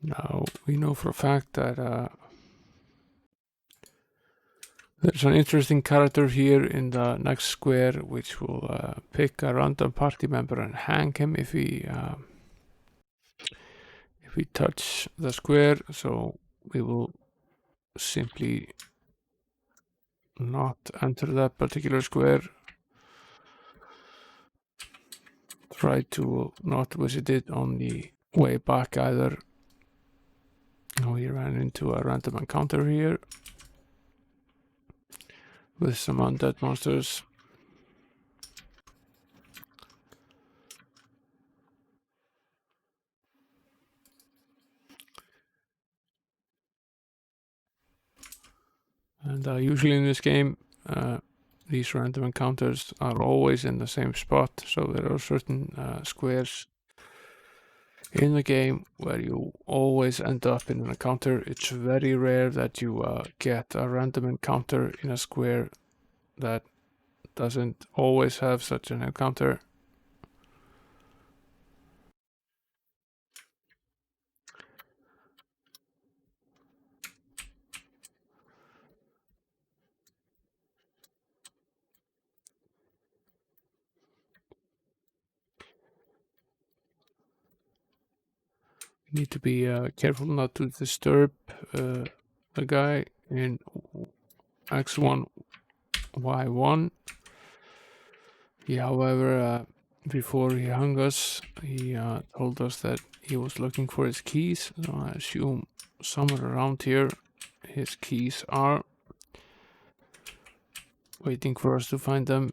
Now we know for a fact that there's an interesting character here in the next square, which will pick a random party member and hang him if we touch the square. So we will simply not enter that particular square. Try to not visit it on the way back either. We ran into a random encounter here with some undead monsters. And usually in this game, these random encounters are always in the same spot. So there are certain squares in the game where you always end up in an encounter. It's very rare that you get a random encounter in a square that doesn't always have such an encounter. You need to be careful not to disturb the guy in X1 Y1. He, however, before he hung us, he told us that he was looking for his keys. So I assume somewhere around here his keys are, waiting for us to find them.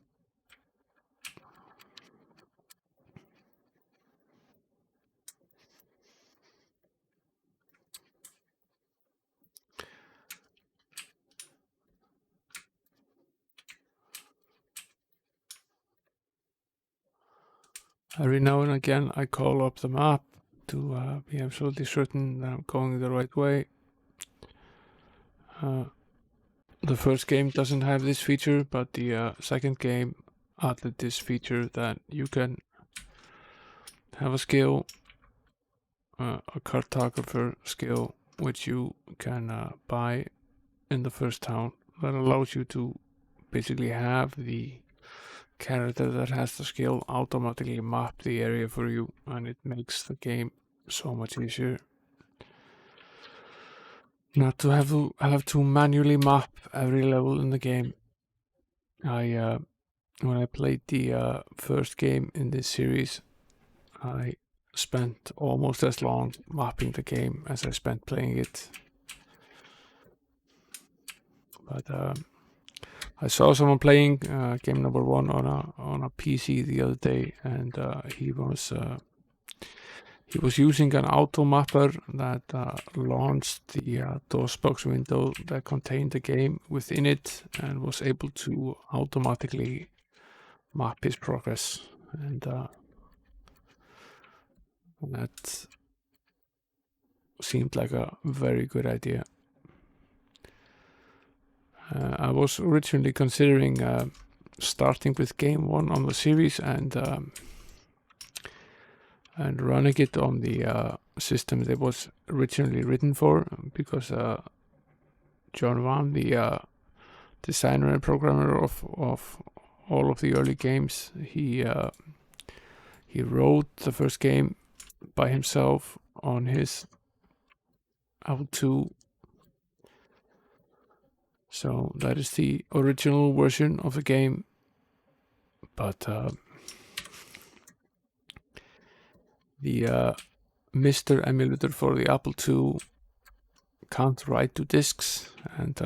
Every now and again I call up the map to be absolutely certain that I'm going the right way. The first game doesn't have this feature, but the second game added this feature that you can have a skill, a cartographer skill, which you can buy in the first town, that allows you to basically have the character that has the skill automatically map the area for you, and it makes the game so much easier not to have to manually map every level in the game. I when I played the first game in this series, I spent almost as long mapping the game as I spent playing it. But I saw someone playing game number 1 on a PC the other day, and he was using an auto mapper that launched the DOSBox window that contained the game within it, and was able to automatically map his progress, and that seemed like a very good idea. I was originally considering starting with game 1 on the series and running it on the system that was originally written for, because John Wan, the designer and programmer of all of the early games, he wrote the first game by himself on his Apple II. So that is the original version of the game, but the Mr. emulator for the Apple II can't write to disks, and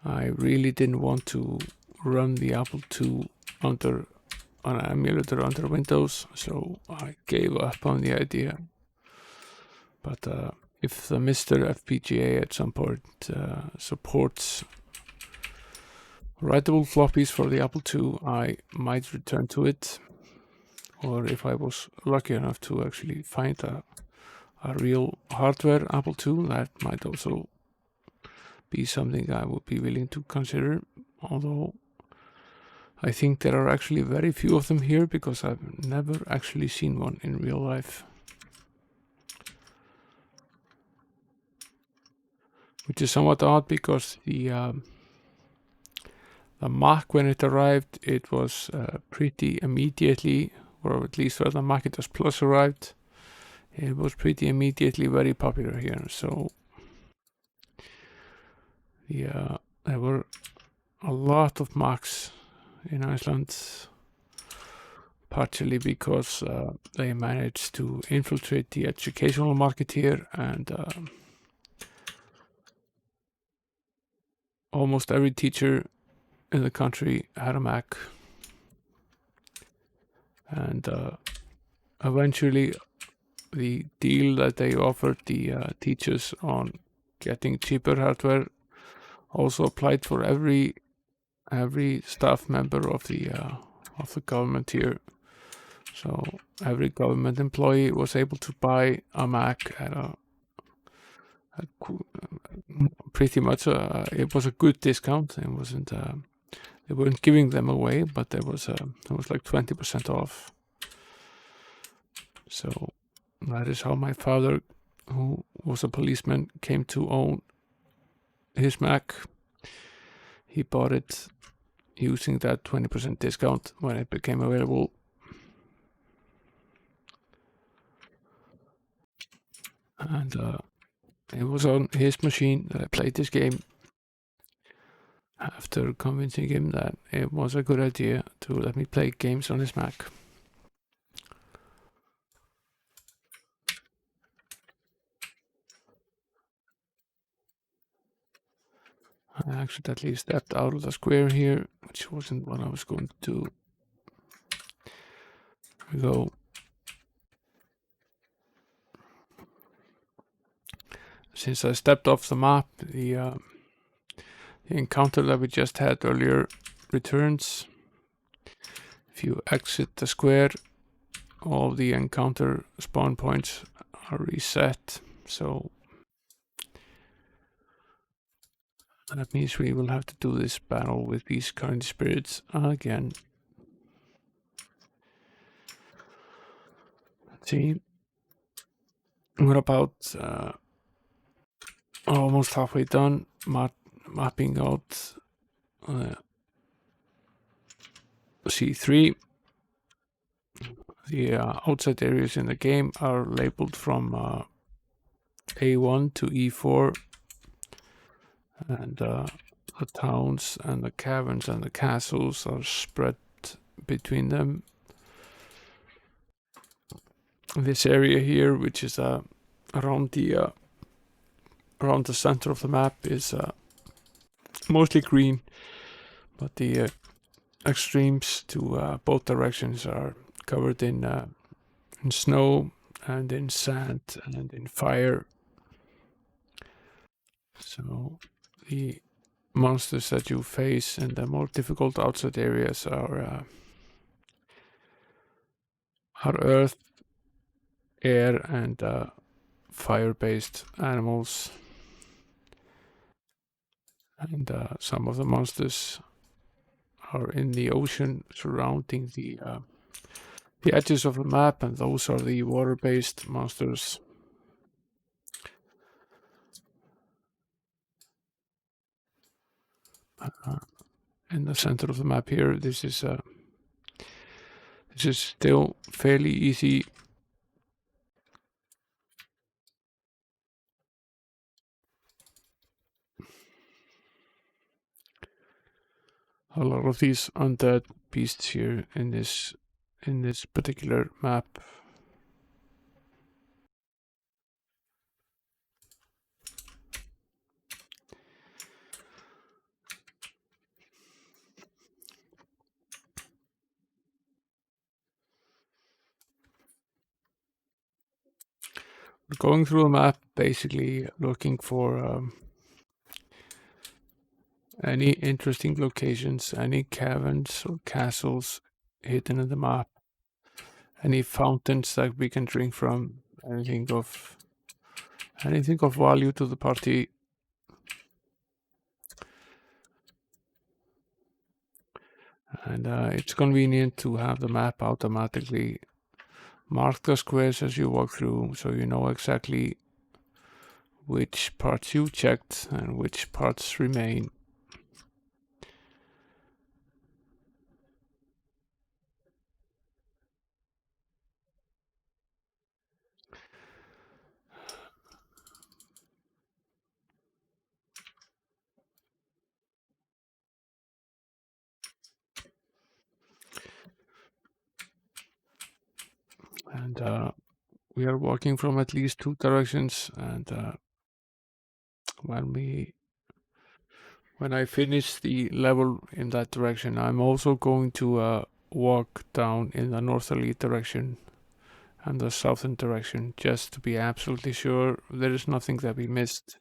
I really didn't want to run the Apple II under an emulator under Windows, so I gave up on the idea. But if the Mr. FPGA at some point supports writable floppies for the Apple II, I might return to it. Or if I was lucky enough to actually find a real hardware Apple II, that might also be something I would be willing to consider. Although I think there are actually very few of them here, because I've never actually seen one in real life. Which is somewhat odd, because the Mac, when it arrived, it was pretty immediately, or at least when the Macintosh Plus arrived, it was pretty immediately very popular here. So there were a lot of Macs in Iceland, partially because they managed to infiltrate the educational market here, and almost every teacher in the country had a Mac. And eventually the deal that they offered the teachers on getting cheaper hardware also applied for every staff member of the government here. So every government employee was able to buy a Mac at pretty much it was a good discount. It wasn't they weren't giving them away, but it was like 20% off. So that is how my father, who was a policeman, came to own his Mac. He bought it using that 20% discount when it became available. And it was on his machine that I played this game, after convincing him that it was a good idea to let me play games on his Mac. I accidentally stepped out of the square here, which wasn't what I was going to do. Here we go. Since I stepped off the map, the encounter that we just had earlier returns. If you exit the square, all the encounter spawn points are reset. So that means we will have to do this battle with these kind spirits again. Let's see. We're about almost halfway done mapping out C3. The outside areas in the game are labeled from A1 to E4, and the towns and the caverns and the castles are spread between them. This area here, which is around the center of the map, is mostly green, but the extremes to both directions are covered in snow and in sand and in fire. So the monsters that you face in the more difficult outside areas are earth, air, and fire-based animals. And some of the monsters are in the ocean surrounding the edges of the map, and those are the water-based monsters. In the center of the map here, this is still fairly easy. A lot of these undead beasts here in this particular map. We're going through a map, basically looking for any interesting locations, any caverns or castles hidden in the map, any fountains that we can drink from, anything of value to the party. And it's convenient to have the map automatically mark the squares as you walk through, so you know exactly which parts you checked and which parts remain. And we are walking from at least two directions, and when I finish the level in that direction, I'm also going to walk down in the northerly direction and the southern direction, just to be absolutely sure there is nothing that we missed.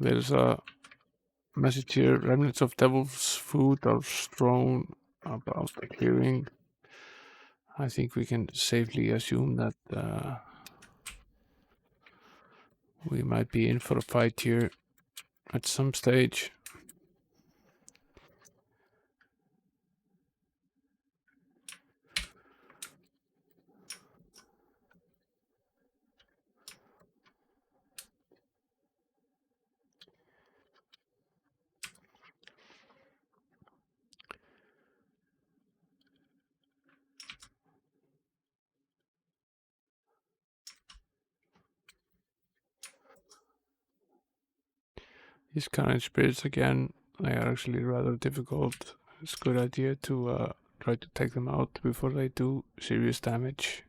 There's a message here: remnants of devil's food are strewn about the clearing. I think we can safely assume that we might be in for a fight here at some stage. These kind spirits, again, they are actually rather difficult. It's a good idea to try to take them out before they do serious damage.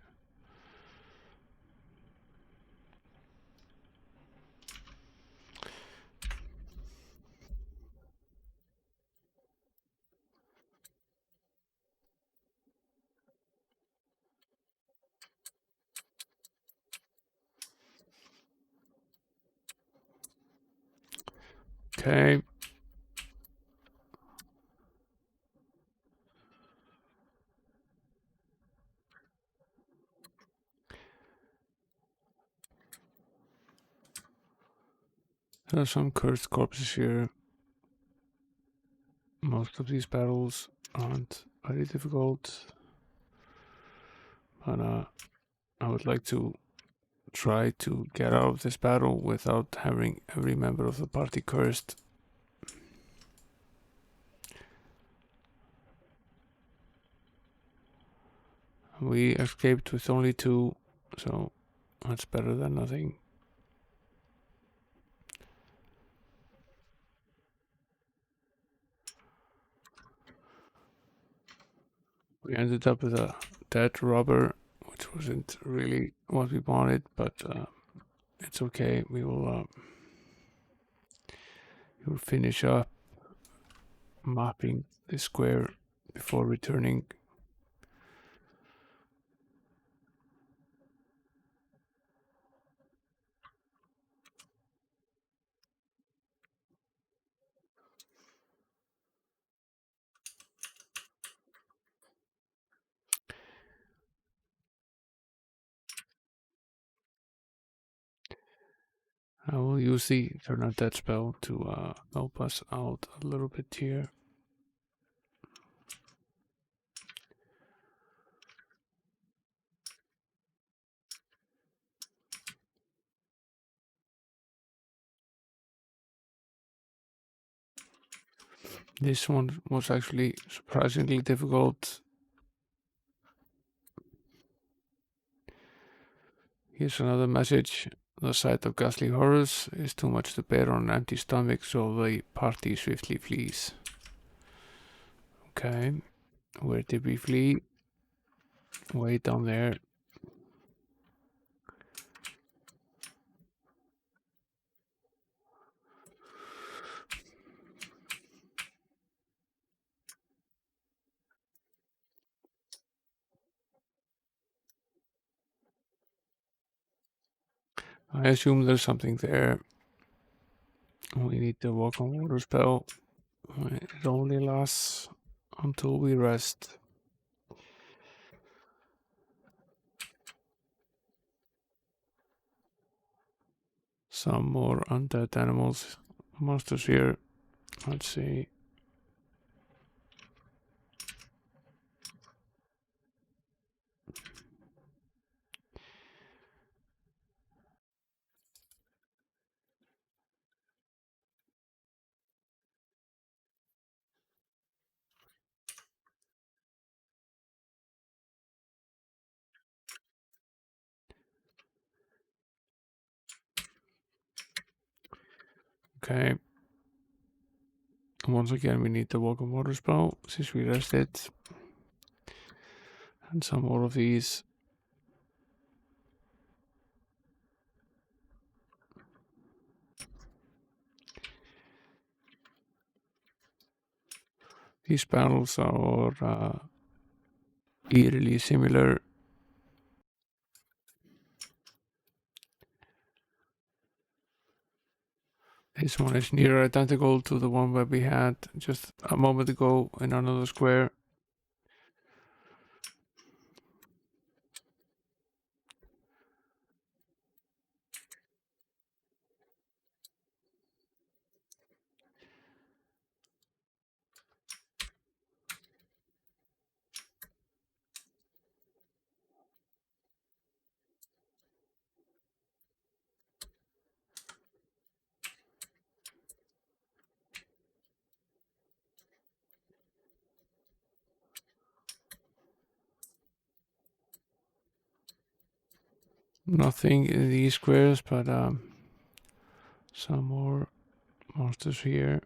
Okay. There are some cursed corpses here. Most of these battles aren't very difficult, but I would like to try to get out of this battle without having every member of the party cursed. We escaped with only 2, so that's better than nothing. We ended up with a dead robber, which wasn't really what we wanted, but it's okay. We will finish up mapping the square before returning. I will use the Turn Out Dead spell to help us out a little bit here. This one was actually surprisingly difficult. Here's another message. The sight of ghastly horrors is too much to bear on an empty stomach, so the party swiftly flees. Okay, where did we flee? Way down there. I assume there's something there. We need the walk on water spell. It only lasts until we rest. Some more undead animals, monsters here. Let's see. Okay. Once again, we need the walk on water spell since we rested. And some more of these. These battles are eerily similar. This one is near identical to the one that we had just a moment ago in another square. Nothing in these squares, but some more monsters here.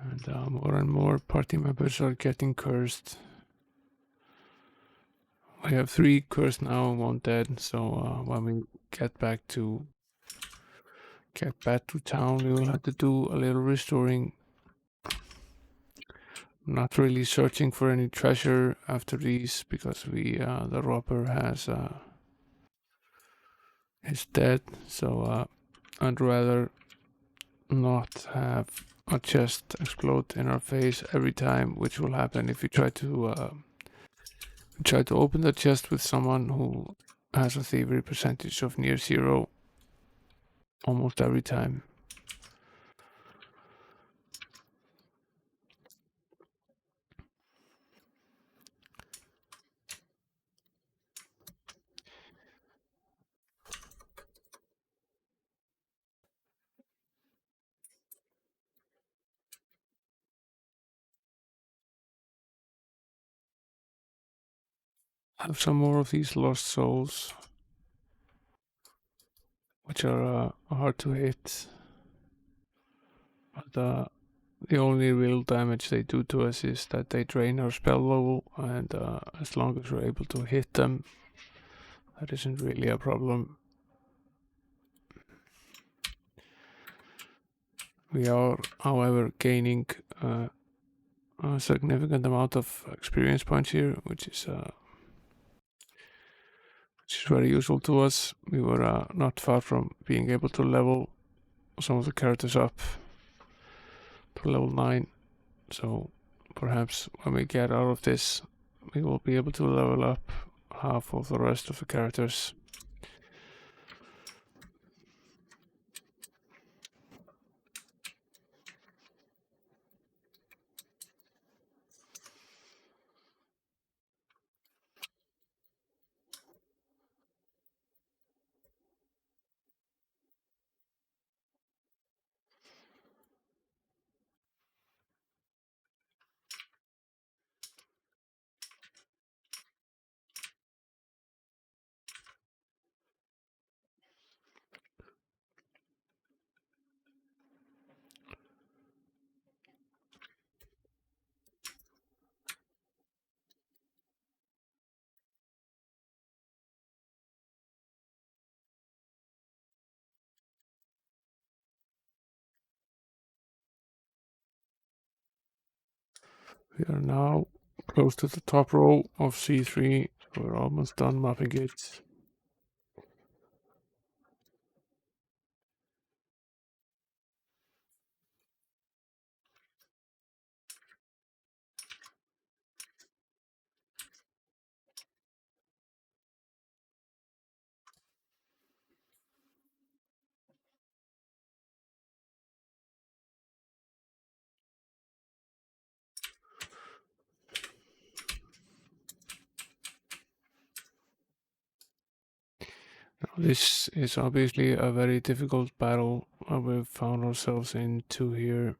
And more and more party members are getting cursed. We have 3 cursed now and 1 dead, so when we get back to town, we will have to do a little restoring. I'm not really searching for any treasure after these because the robber is dead, so I'd rather not have a chest explode in our face every time, which will happen if you try to open the chest with someone who has a thievery percentage of near 0 almost every time. Have some more of these lost souls, which are hard to hit. But the only real damage they do to us is that they drain our spell level, and as long as we're able to hit them, that isn't really a problem. We are, however, gaining a significant amount of experience points here, which is very useful to us. We were not far from being able to level some of the characters up to level 9, so perhaps when we get out of this, we will be able to level up half of the rest of the characters. We are now close to the top row of C3, so we're almost done mapping it. This is obviously a very difficult battle we've found ourselves into here.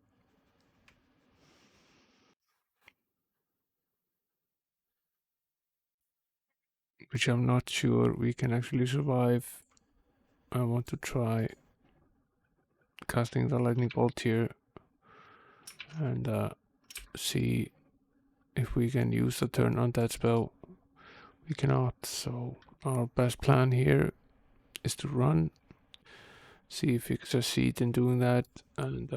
Which I'm not sure we can actually survive. I want to try casting the lightning bolt here and see if we can use the turn on that spell. We cannot, so our best plan here is to run, see if we can succeed in doing that, and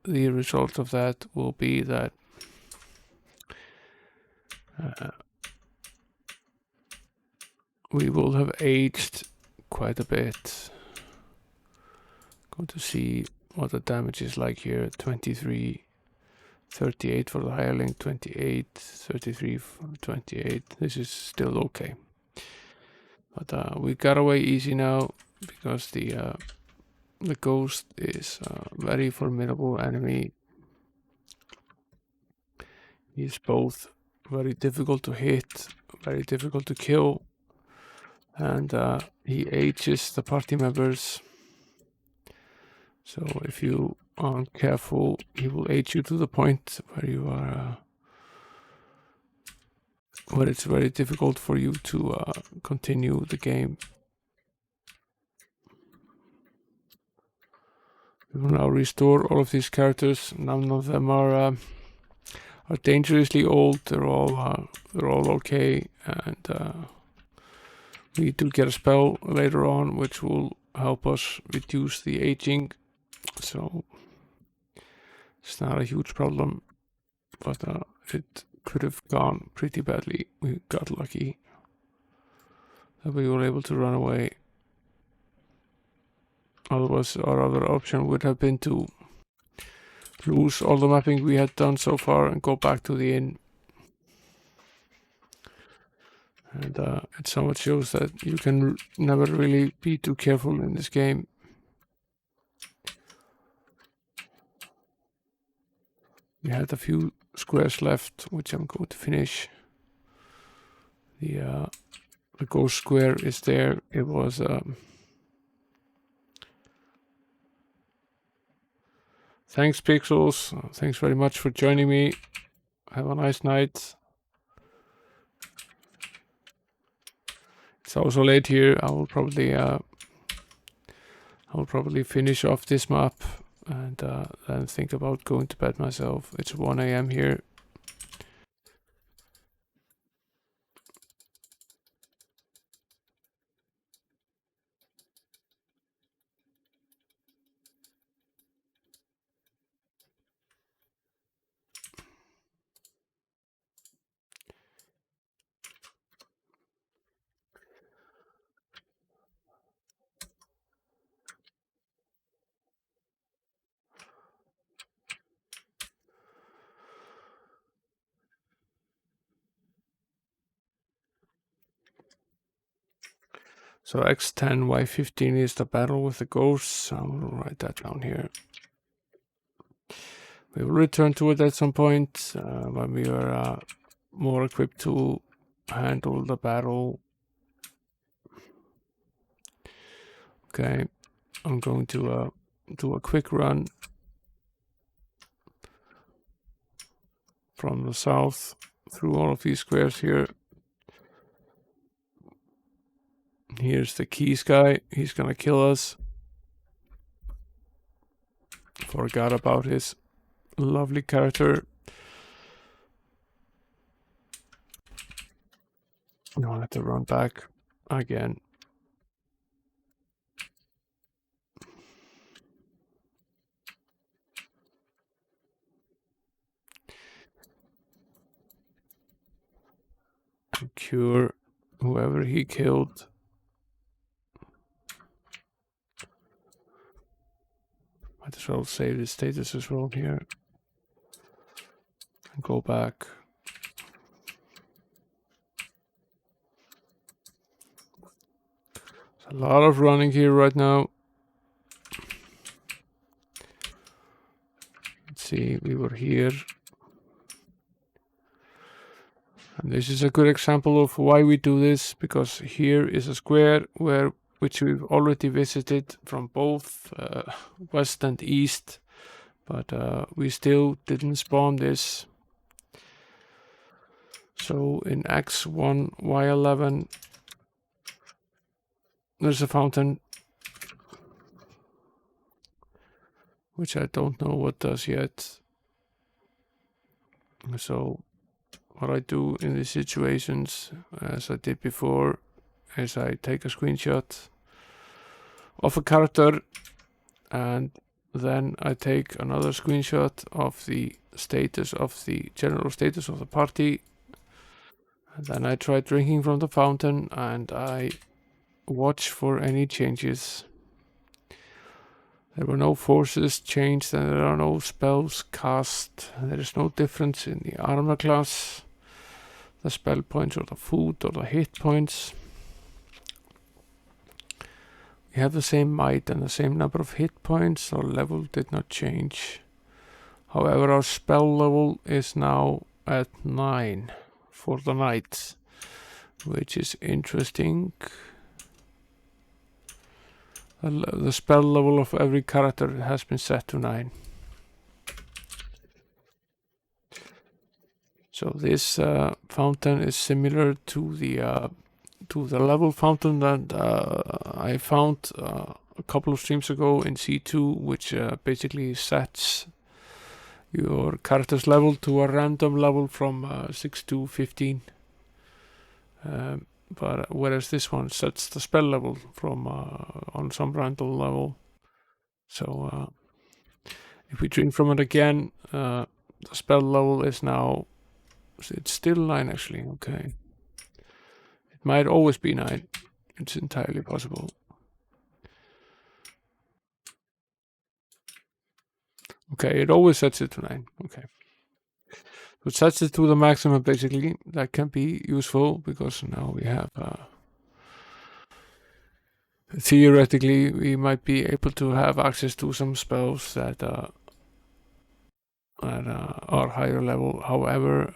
the result of that will be that we will have aged quite a bit. Going to see what the damage is like here. 23, 38 for the hireling, 28, 33 for 28. This is still okay. But we got away easy now because the ghost is a very formidable enemy. He's both very difficult to hit, very difficult to kill, and he ages the party members. So if you aren't careful, he will age you to the point where you are, where it's very difficult for you to continue the game. We will now restore all of these characters. None of them are dangerously old. They're all okay, and we do get a spell later on which will help us reduce the aging. So it's not a huge problem, but it could have gone pretty badly. We got lucky that we were able to run away. Otherwise, our other option would have been to lose all the mapping we had done so far and go back to the inn And it somewhat shows that you can never really be too careful in this game. We had a few squares left, which I'm going to finish. The ghost square is there. It was thanks, Pixels. Thanks very much for joining me. Have a nice night. It's also late here. I will probably finish off this map and then think about going to bed myself. It's 1 a.m. here. So X10, Y15 is the battle with the ghosts. I will write that down here. We will return to it at some point when we are more equipped to handle the battle. Okay, I'm going to do a quick run from the south through all of these squares here. Here's the keys guy. He's gonna kill us. Forgot about his lovely character. Now I have to run back again. And cure whoever he killed. Might as well save the status as well here. And go back. There's a lot of running here right now. Let's see, we were here. And this is a good example of why we do this, because here is a square which we've already visited from both west and east, but we still didn't spawn this. So in X1, Y11, there's a fountain, which I don't know what does yet. So what I do in these situations, as I did before, is I take a screenshot of a character and then I take another screenshot of the status of the general status of the party, and then I try drinking from the fountain and I watch for any changes. There were no forces changed and there are no spells cast. There is no difference in the armor class, the spell points or the food or the hit points. We have the same might and the same number of hit points. Our level did not change. However, our spell level is now at 9 for the night, which is interesting. The spell level of every character has been set to 9. So this fountain is similar to the level fountain that I found a couple of streams ago in C2, which basically sets your character's level to a random level from 6 to 15. But whereas this one sets the spell level from on some random level. So if we drink from it again, the spell level is now, it's still 9 actually, okay. It might always be 9, it's entirely possible. Okay, it always sets it to 9, okay. So it sets it to the maximum, basically. That can be useful because now we have, theoretically, we might be able to have access to some spells that are higher level. However,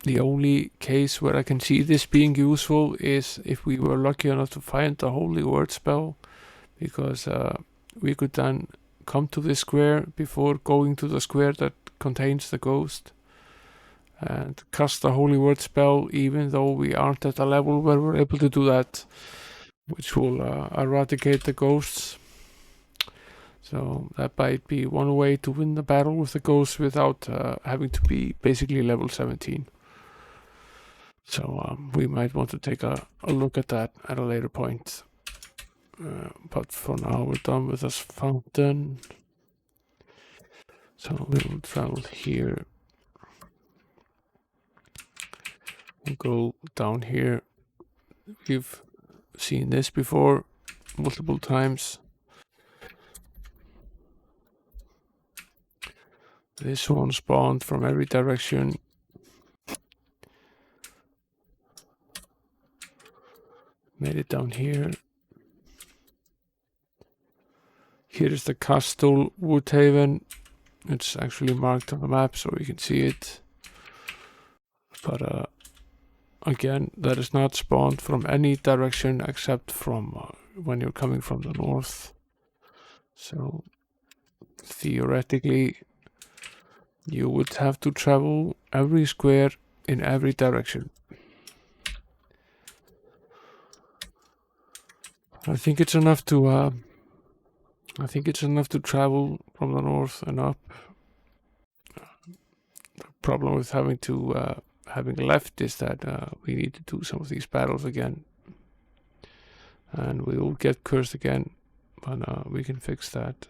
the only case where I can see this being useful is if we were lucky enough to find the Holy Word spell, because we could then come to this square before going to the square that contains the ghost and cast the Holy Word spell, even though we aren't at a level where we're able to do that, which will eradicate the ghosts. So that might be one way to win the battle with the ghosts without having to be basically level 17. So we might want to take a look at that at a later point. But for now, we're done with this fountain. So we will travel here. We'll go down here. We've seen this before multiple times. This one spawned from every direction. Made it down here. Here is the Castle Woodhaven. It's actually marked on the map so you can see it. But again, that is not spawned from any direction except from when you're coming from the north. So theoretically, you would have to travel every square in every direction. I think it's enough to travel from the north and up. The problem with having left is that we need to do some of these battles again, and we will get cursed again, but we can fix that.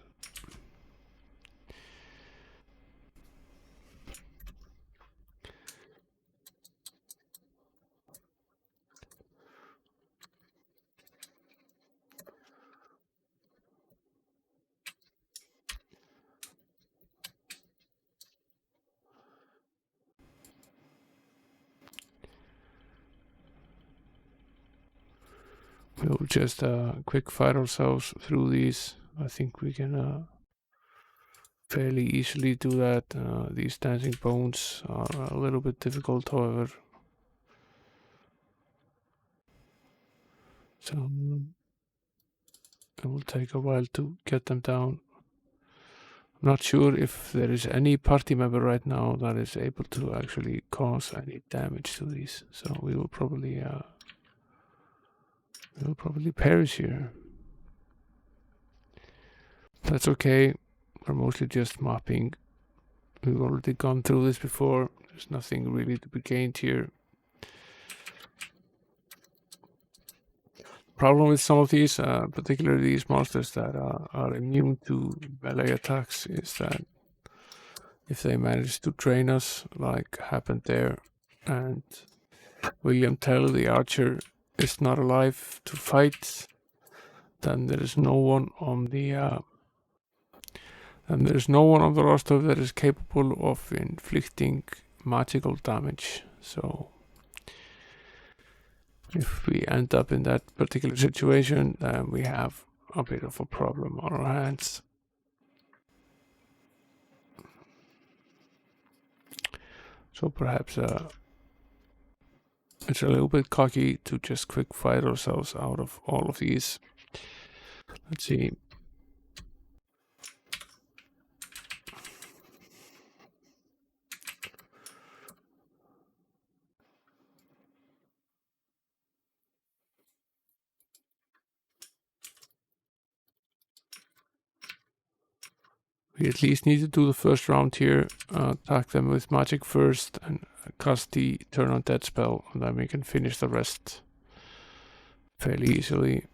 We'll just quick fight ourselves through these. I think we can fairly easily do that. These dancing bones are a little bit difficult, however. So it will take a while to get them down. I'm not sure if there is any party member right now that is able to actually cause any damage to these. So we will probably perish here. That's okay. We're mostly just mopping. We've already gone through this before. There's nothing really to be gained here. Problem with some of these, particularly these monsters that are immune to melee attacks, is that if they manage to train us, like happened there, and William Tell, the archer, is not alive to fight, then there is no one on the roster that is capable of inflicting magical damage. So if we end up in that particular situation, then we have a bit of a problem on our hands. So perhaps it's a little bit cocky to just quick fight ourselves out of all of these. Let's see. We at least need to do the first round here, attack them with magic first and cast the turn on dead spell, and then we can finish the rest fairly easily.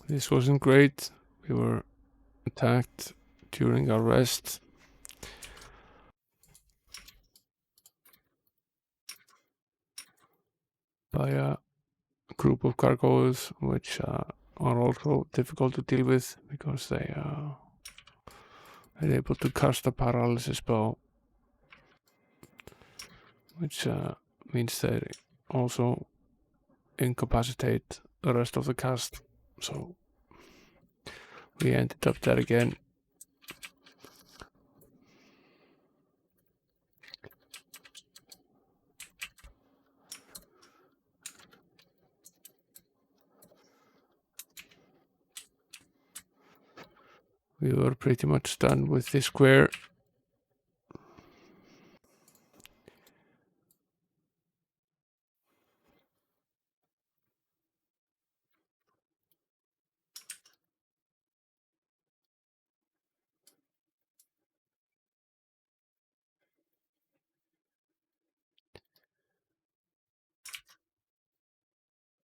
This wasn't great. We were attacked during our rest. By group of gargoyles, which are also difficult to deal with because they are able to cast a paralysis spell, which means they also incapacitate the rest of the cast. So we ended up there again. We were pretty much done with this square.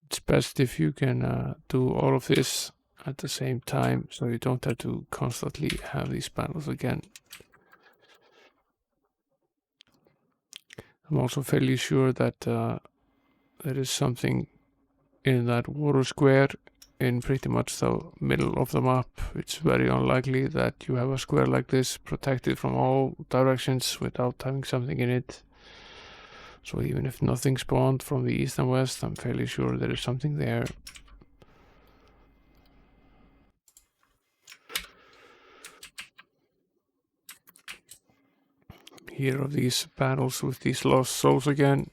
It's best if you can do all of this at the same time, so you don't have to constantly have these battles again. I'm also fairly sure that there is something in that water square in pretty much the middle of the map. It's very unlikely that you have a square like this protected from all directions without having something in it. So even if nothing spawned from the east and west, I'm fairly sure there is something there. Here are these battles with these lost souls again.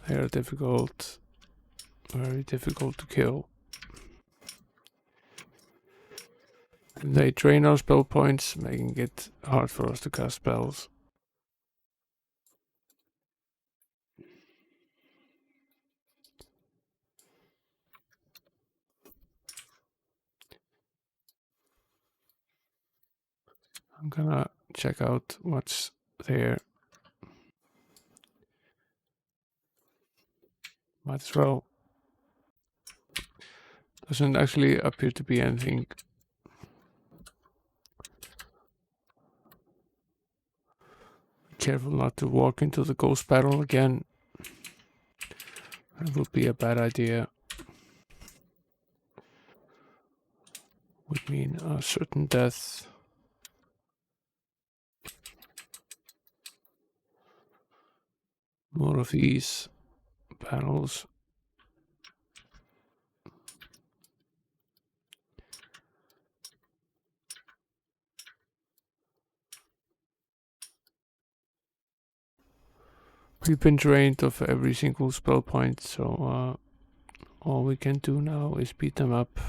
They are difficult, very difficult to kill. And they drain our spell points, making it hard for us to cast spells. I'm gonna check out what's there. Might as well. Doesn't actually appear to be anything. Careful not to walk into the ghost battle again. That would be a bad idea. Would mean a certain death. More of these battles. We've been drained of every single spell point, so all we can do now is beat them up.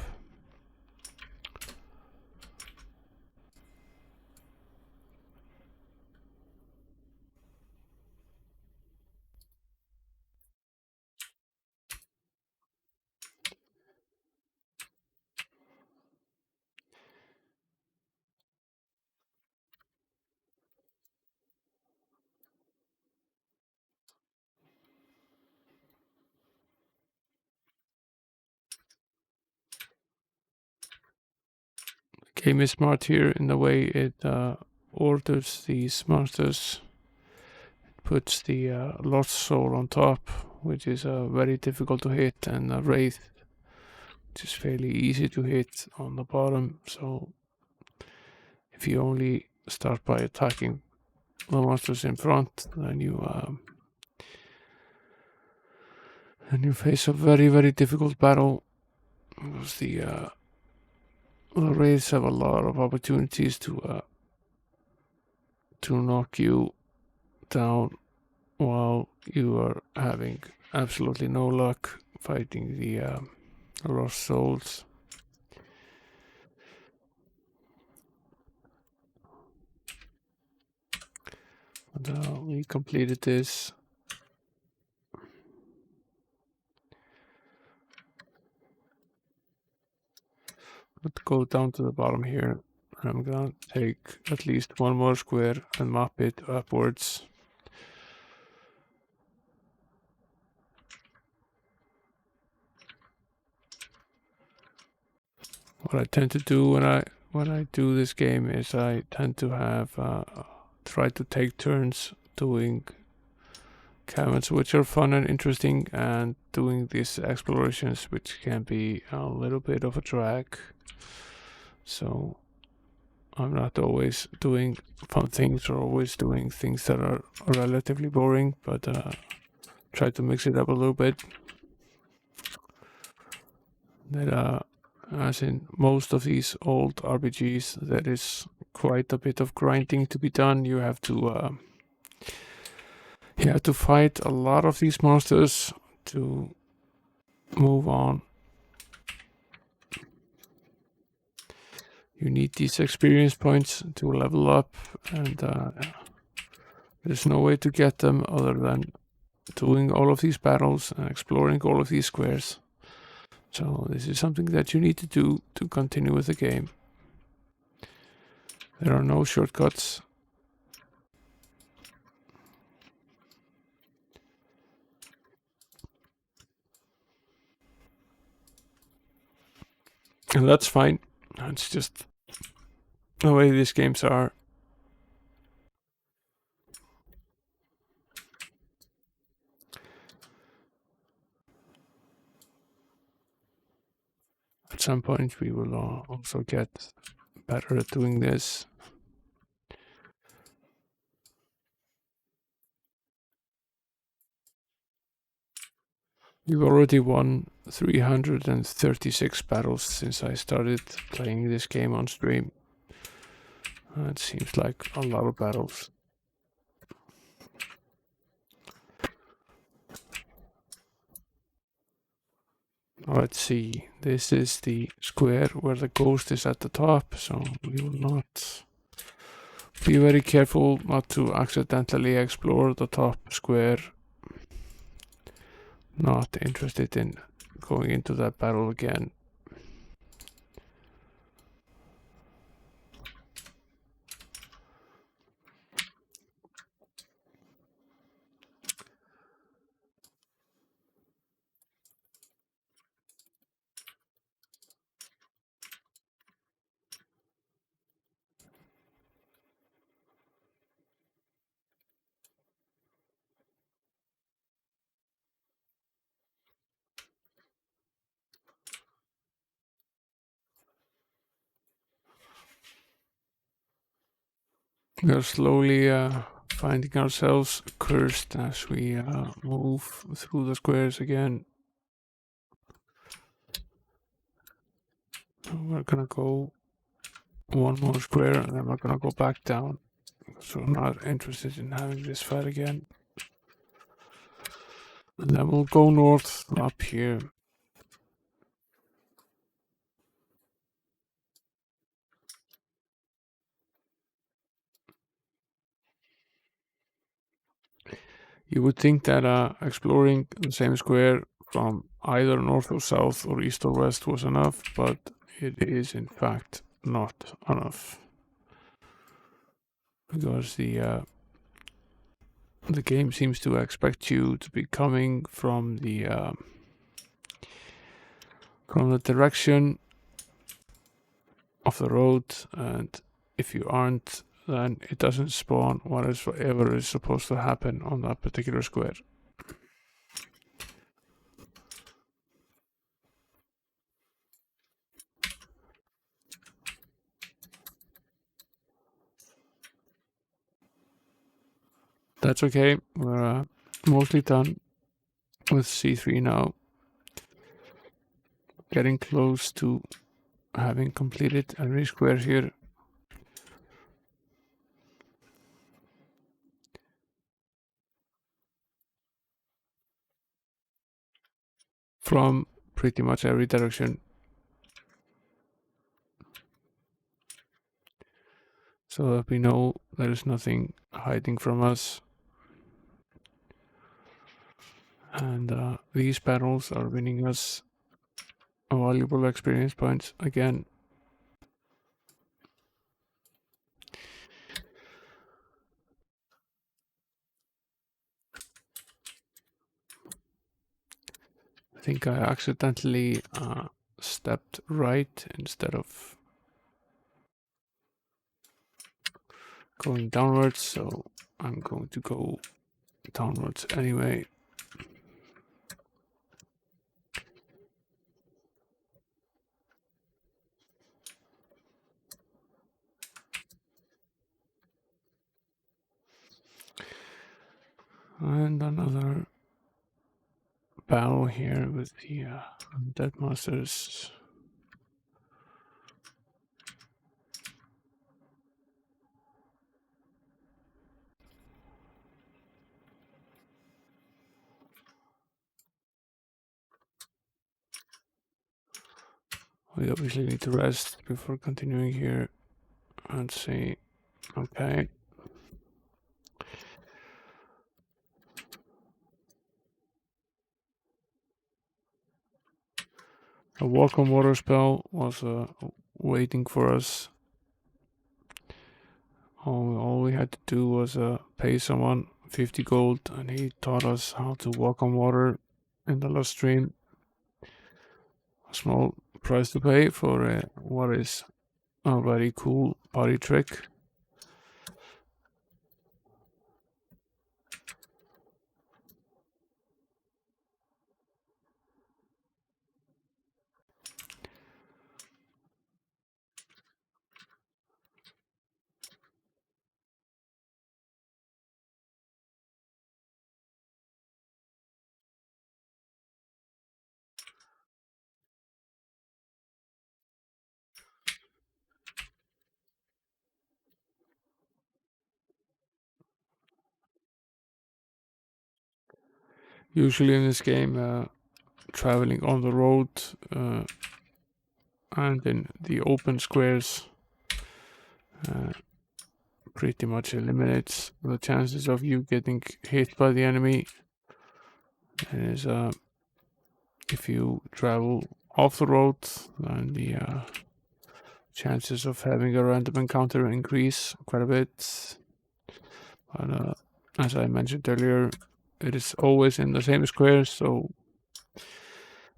Game is smart here in the way it orders these monsters. It puts the Lost Soul on top, which is very difficult to hit, and a Wraith, which is fairly easy to hit on the bottom. So if you only start by attacking the monsters in front, then you face a very, very difficult battle, because the Wraiths have a lot of opportunities to knock you down while you are having absolutely no luck fighting the Lost Souls. And we completed this. Let's go down to the bottom here. I'm gonna take at least one more square and map it upwards. What I tend to do when I do this game is I tend to have try to take turns doing caverns, which are fun and interesting, and doing these explorations, which can be a little bit of a drag. So I'm not always doing fun things or always doing things that are relatively boring, but try to mix it up a little bit. That as in most of these old RPGs, there is quite a bit of grinding to be done. You have to fight a lot of these monsters to move on. You need these experience points to level up, and there's no way to get them other than doing all of these battles and exploring all of these squares. So this is something that you need to do to continue with the game. There are no shortcuts. And that's fine. It's just the way these games are. At some point we will also get better at doing this. We've already won 336 battles since I started playing this game on stream. It seems like a lot of battles. Let's see, this is the square where the ghost is at the top, so we will not be very careful not to accidentally explore the top square. Not interested in going into that battle again. We are slowly finding ourselves cursed as we move through the squares again. We're gonna go one more square and then we're gonna go back down. So I'm not interested in having this fight again. And then we'll go north up here. You would think that exploring the same square from either north or south or east or west was enough, but it is in fact not enough. Because the game seems to expect you to be coming from the direction of the road, and if you aren't, then it doesn't spawn whatever is supposed to happen on that particular square. That's okay, we're mostly done with C3 now. Getting close to having completed every square here. From pretty much every direction. So that we know there is nothing hiding from us. And these battles are winning us valuable experience points again. I think I accidentally stepped right instead of going downwards, so I'm going to go downwards anyway. And another battle here with the dead monsters. We obviously need to rest before continuing here and see. Okay. A walk on water spell was waiting for us. All we had to do was pay someone 50 gold, and he taught us how to walk on water in the last stream. A small price to pay for what is a very cool party trick. Usually in this game, traveling on the road and in the open squares pretty much eliminates the chances of you getting hit by the enemy. Is if you travel off the road, then the chances of having a random encounter increase quite a bit. But as I mentioned earlier, it is always in the same square, so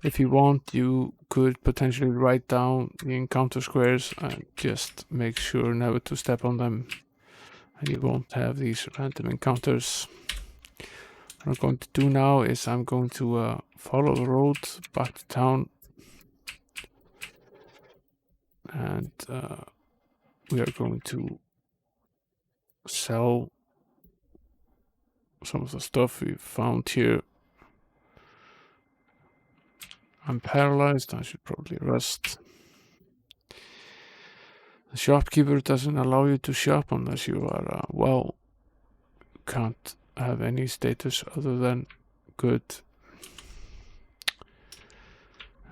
if you want, you could potentially write down the encounter squares and just make sure never to step on them, and you won't have these random encounters. What I'm going to do now is I'm going to follow the road back to town, and we are going to sell some of the stuff we found here. I'm paralyzed, I should probably rest. The shopkeeper doesn't allow you to shop unless you are, well, can't have any status other than good.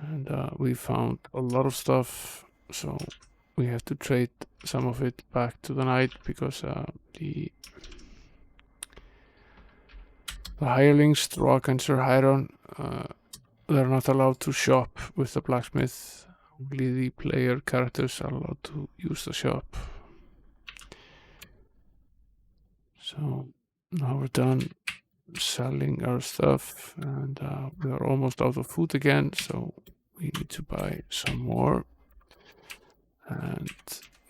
And we found a lot of stuff, so we have to trade some of it back to the knight because the hirelings, Corak and Sir Hiron, they're not allowed to shop with the blacksmith. Only the player characters are allowed to use the shop. So now we're done selling our stuff, and we are almost out of food again, so we need to buy some more, and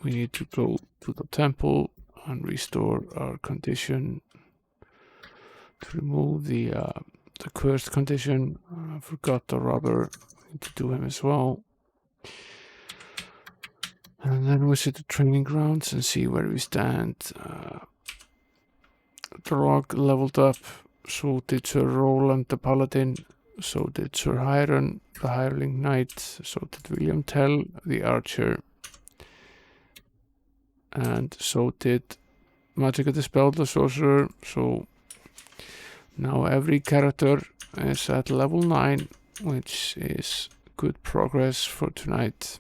we need to go to the temple and restore our condition to remove the cursed condition. I forgot the robber, we need to do him as well, and then visit the training grounds and see where we stand. The rock leveled up, so did Sir Roland the Paladin, so did Sir Hiron the Hireling Knight, so did William Tell the Archer, and so did Magica Dispel the Sorcerer. So now every character is at level 9, which is good progress for tonight.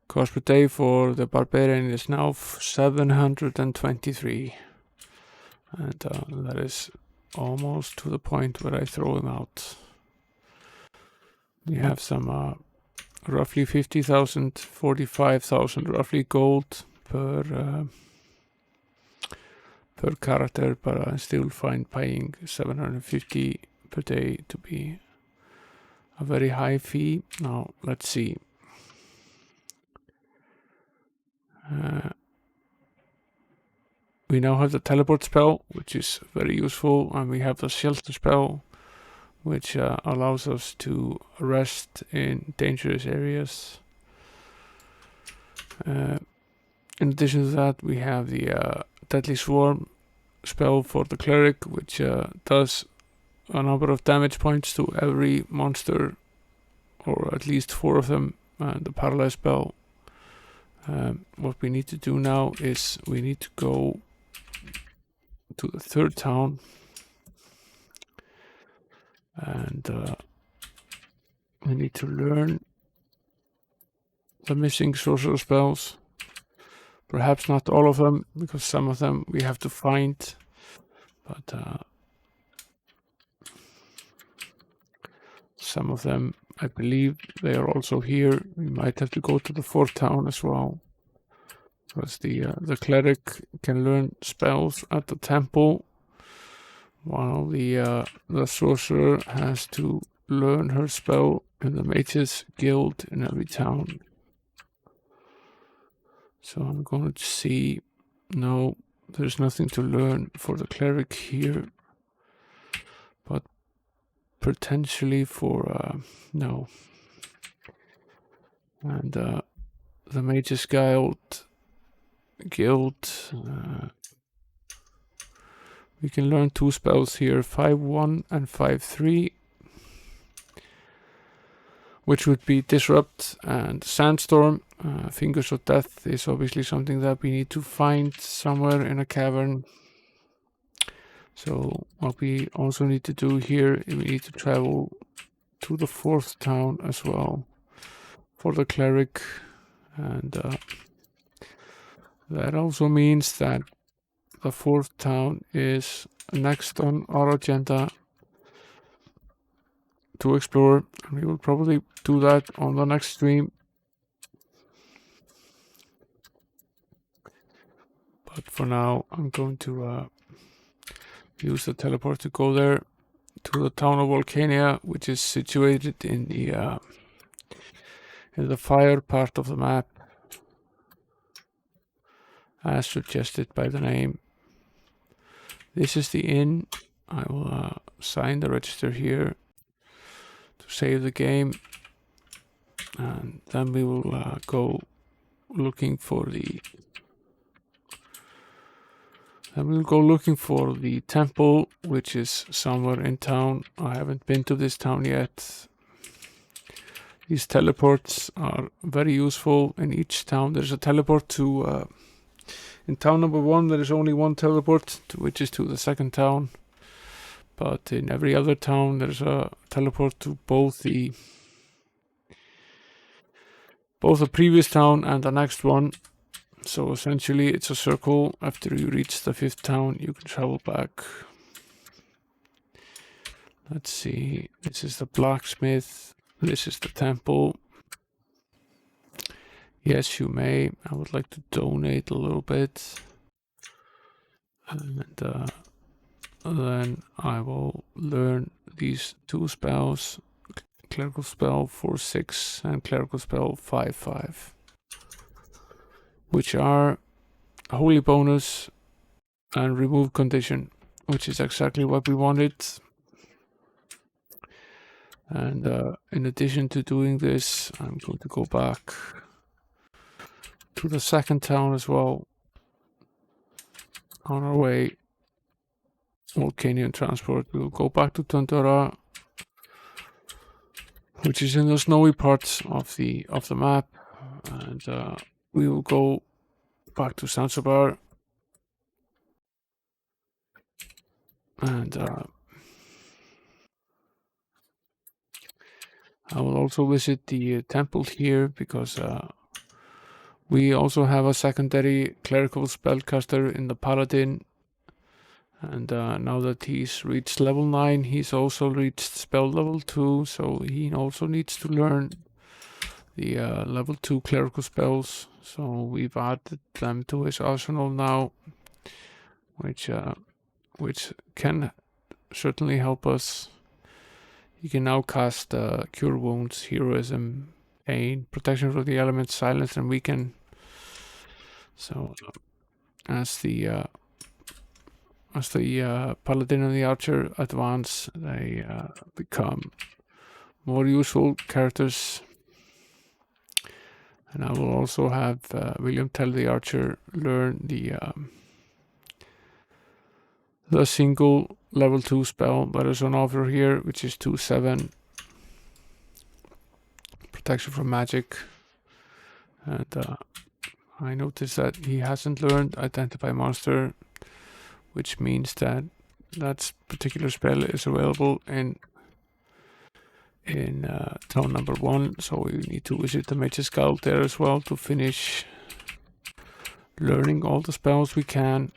Cost per day for the Barbarian is now 723, and that is almost to the point where I throw him out. We have some roughly 50,000, 45,000 roughly gold per character, but I still find paying 750 per day to be a very high fee. Now let's see. We We now have the teleport spell, which is very useful, and we have the shelter spell, which allows us to rest in dangerous areas. In addition to that, we have the Deadly Swarm spell for the cleric, which does a number of damage points to every monster, or at least 4 of them, and the Paralyze spell. What we need to do now is we need to go to the 3rd town, and we need to learn the missing sorcerer spells. Perhaps not all of them, because some of them we have to find, but some of them, I believe, they are also here. We might have to go to the 4th town as well, because the cleric can learn spells at the temple, while the sorcerer has to learn her spell in the mages guild in every town. So I'm going to see. No, there's nothing to learn for the cleric here, but potentially for no. And the mages guild, we can learn 2 spells here, 5-1 and 5-3, which would be Disrupt and Sandstorm. Fingers of Death is obviously something that we need to find somewhere in a cavern. So what we also need to do here, we need to travel to the 4th town as well for the cleric, and that also means that the 4th town is next on our agenda to explore, and we will probably do that on the next stream. But for now, I'm going to use the teleport to go there to the town of Volcania, which is situated in the fire part of the map, as suggested by the name. This is the inn. I will sign the register here to save the game, and then we will go looking for the. And we'll go looking for the temple, which is somewhere in town. I haven't been to this town yet. These teleports are very useful in each town. There's a teleport to... in town number 1, there is only 1 teleport, which is to the 2nd town. But in every other town, there's a teleport to both the previous town and the next one. So essentially it's a circle. After you reach the 5th town, you can travel back. Let's see, this is the blacksmith, this is the temple. Yes, you may. I would like to donate a little bit, and then I will learn these 2 spells, clerical spell 4-6 and clerical spell 5-5. Which are Holy Bonus and Remove Condition, which is exactly what we wanted. And in addition to doing this, I'm going to go back to the 2nd town as well. On our way, Volcanian Transport, we will go back to Tundra, which is in the snowy parts of the map, and we will go back to Zanzibar, and I will also visit the temple here, because we also have a secondary clerical spellcaster in the Paladin, and now that he's reached level 9, he's also reached spell level 2, so he also needs to learn the level 2 clerical spells. So we've added them to his arsenal now, which can certainly help us. He can now cast Cure Wounds, Heroism, Pain, Protection from the Elements, Silence, and Weaken. So as the paladin and the archer advance, they become more useful characters. And I will also have William tell the archer learn the single level 2 spell that is on offer here, which is 2/7 protection from magic. And I noticed that he hasn't learned Identify Monster, which means that that particular spell is available in town number 1, so we need to visit the Mage's Guild there as well to finish learning all the spells we can.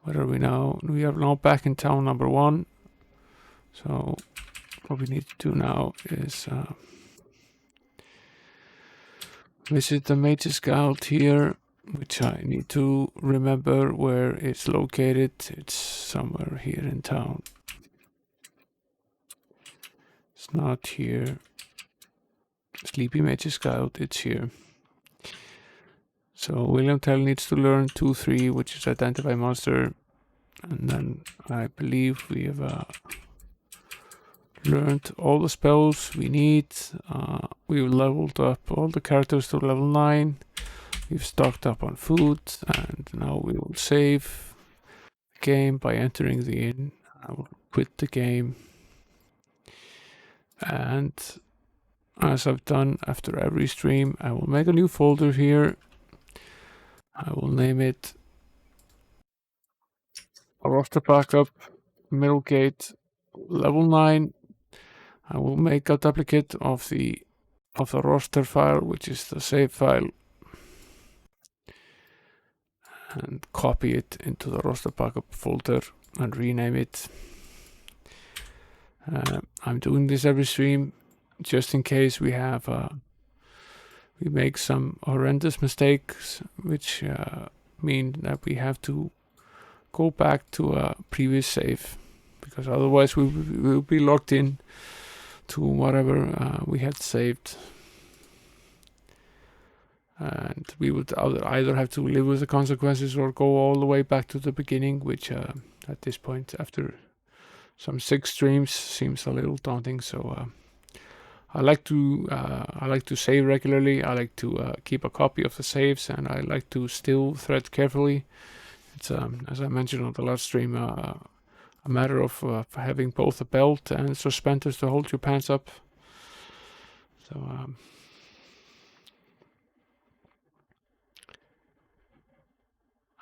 What are we now? We are now back in town number 1, so what we need to do now is visit the Mage's Guild here, which I need to remember where it's located. It's somewhere here in town. It's not here. Sleepy Mage's Guild, it's here. So William Tell needs to learn 2/3, which is Identify Monster. And then I believe we have learned all the spells we need. We've leveled up all the characters to level 9. We've stocked up on food, and now we will save the game by entering the inn. I will quit the game. And as I've done after every stream, I will make a new folder here. I will name it a roster backup, Middlegate, level 9. I will make a duplicate of the roster file, which is the save file, and copy it into the roster backup folder and rename it. I'm doing this every stream just in case we make some horrendous mistakes, which mean that we have to go back to a previous save, because otherwise we will be locked in to whatever we had saved, and we would either have to live with the consequences or go all the way back to the beginning, which at this point, after some 6 streams, seems a little daunting. So I like to save regularly. I like to keep a copy of the saves, and I like to still thread carefully. It's as I mentioned on the last stream, a matter of having both a belt and suspenders to hold your pants up. So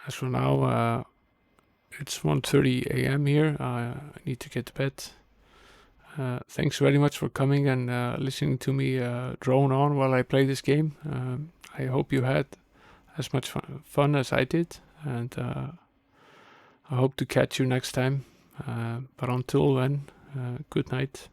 as for now, it's 1:30 a.m. here. I need to get to bed. Thanks very much for coming and listening to me drone on while I play this game. I hope you had as much fun as I did, and I hope to catch you next time. But until then, good night.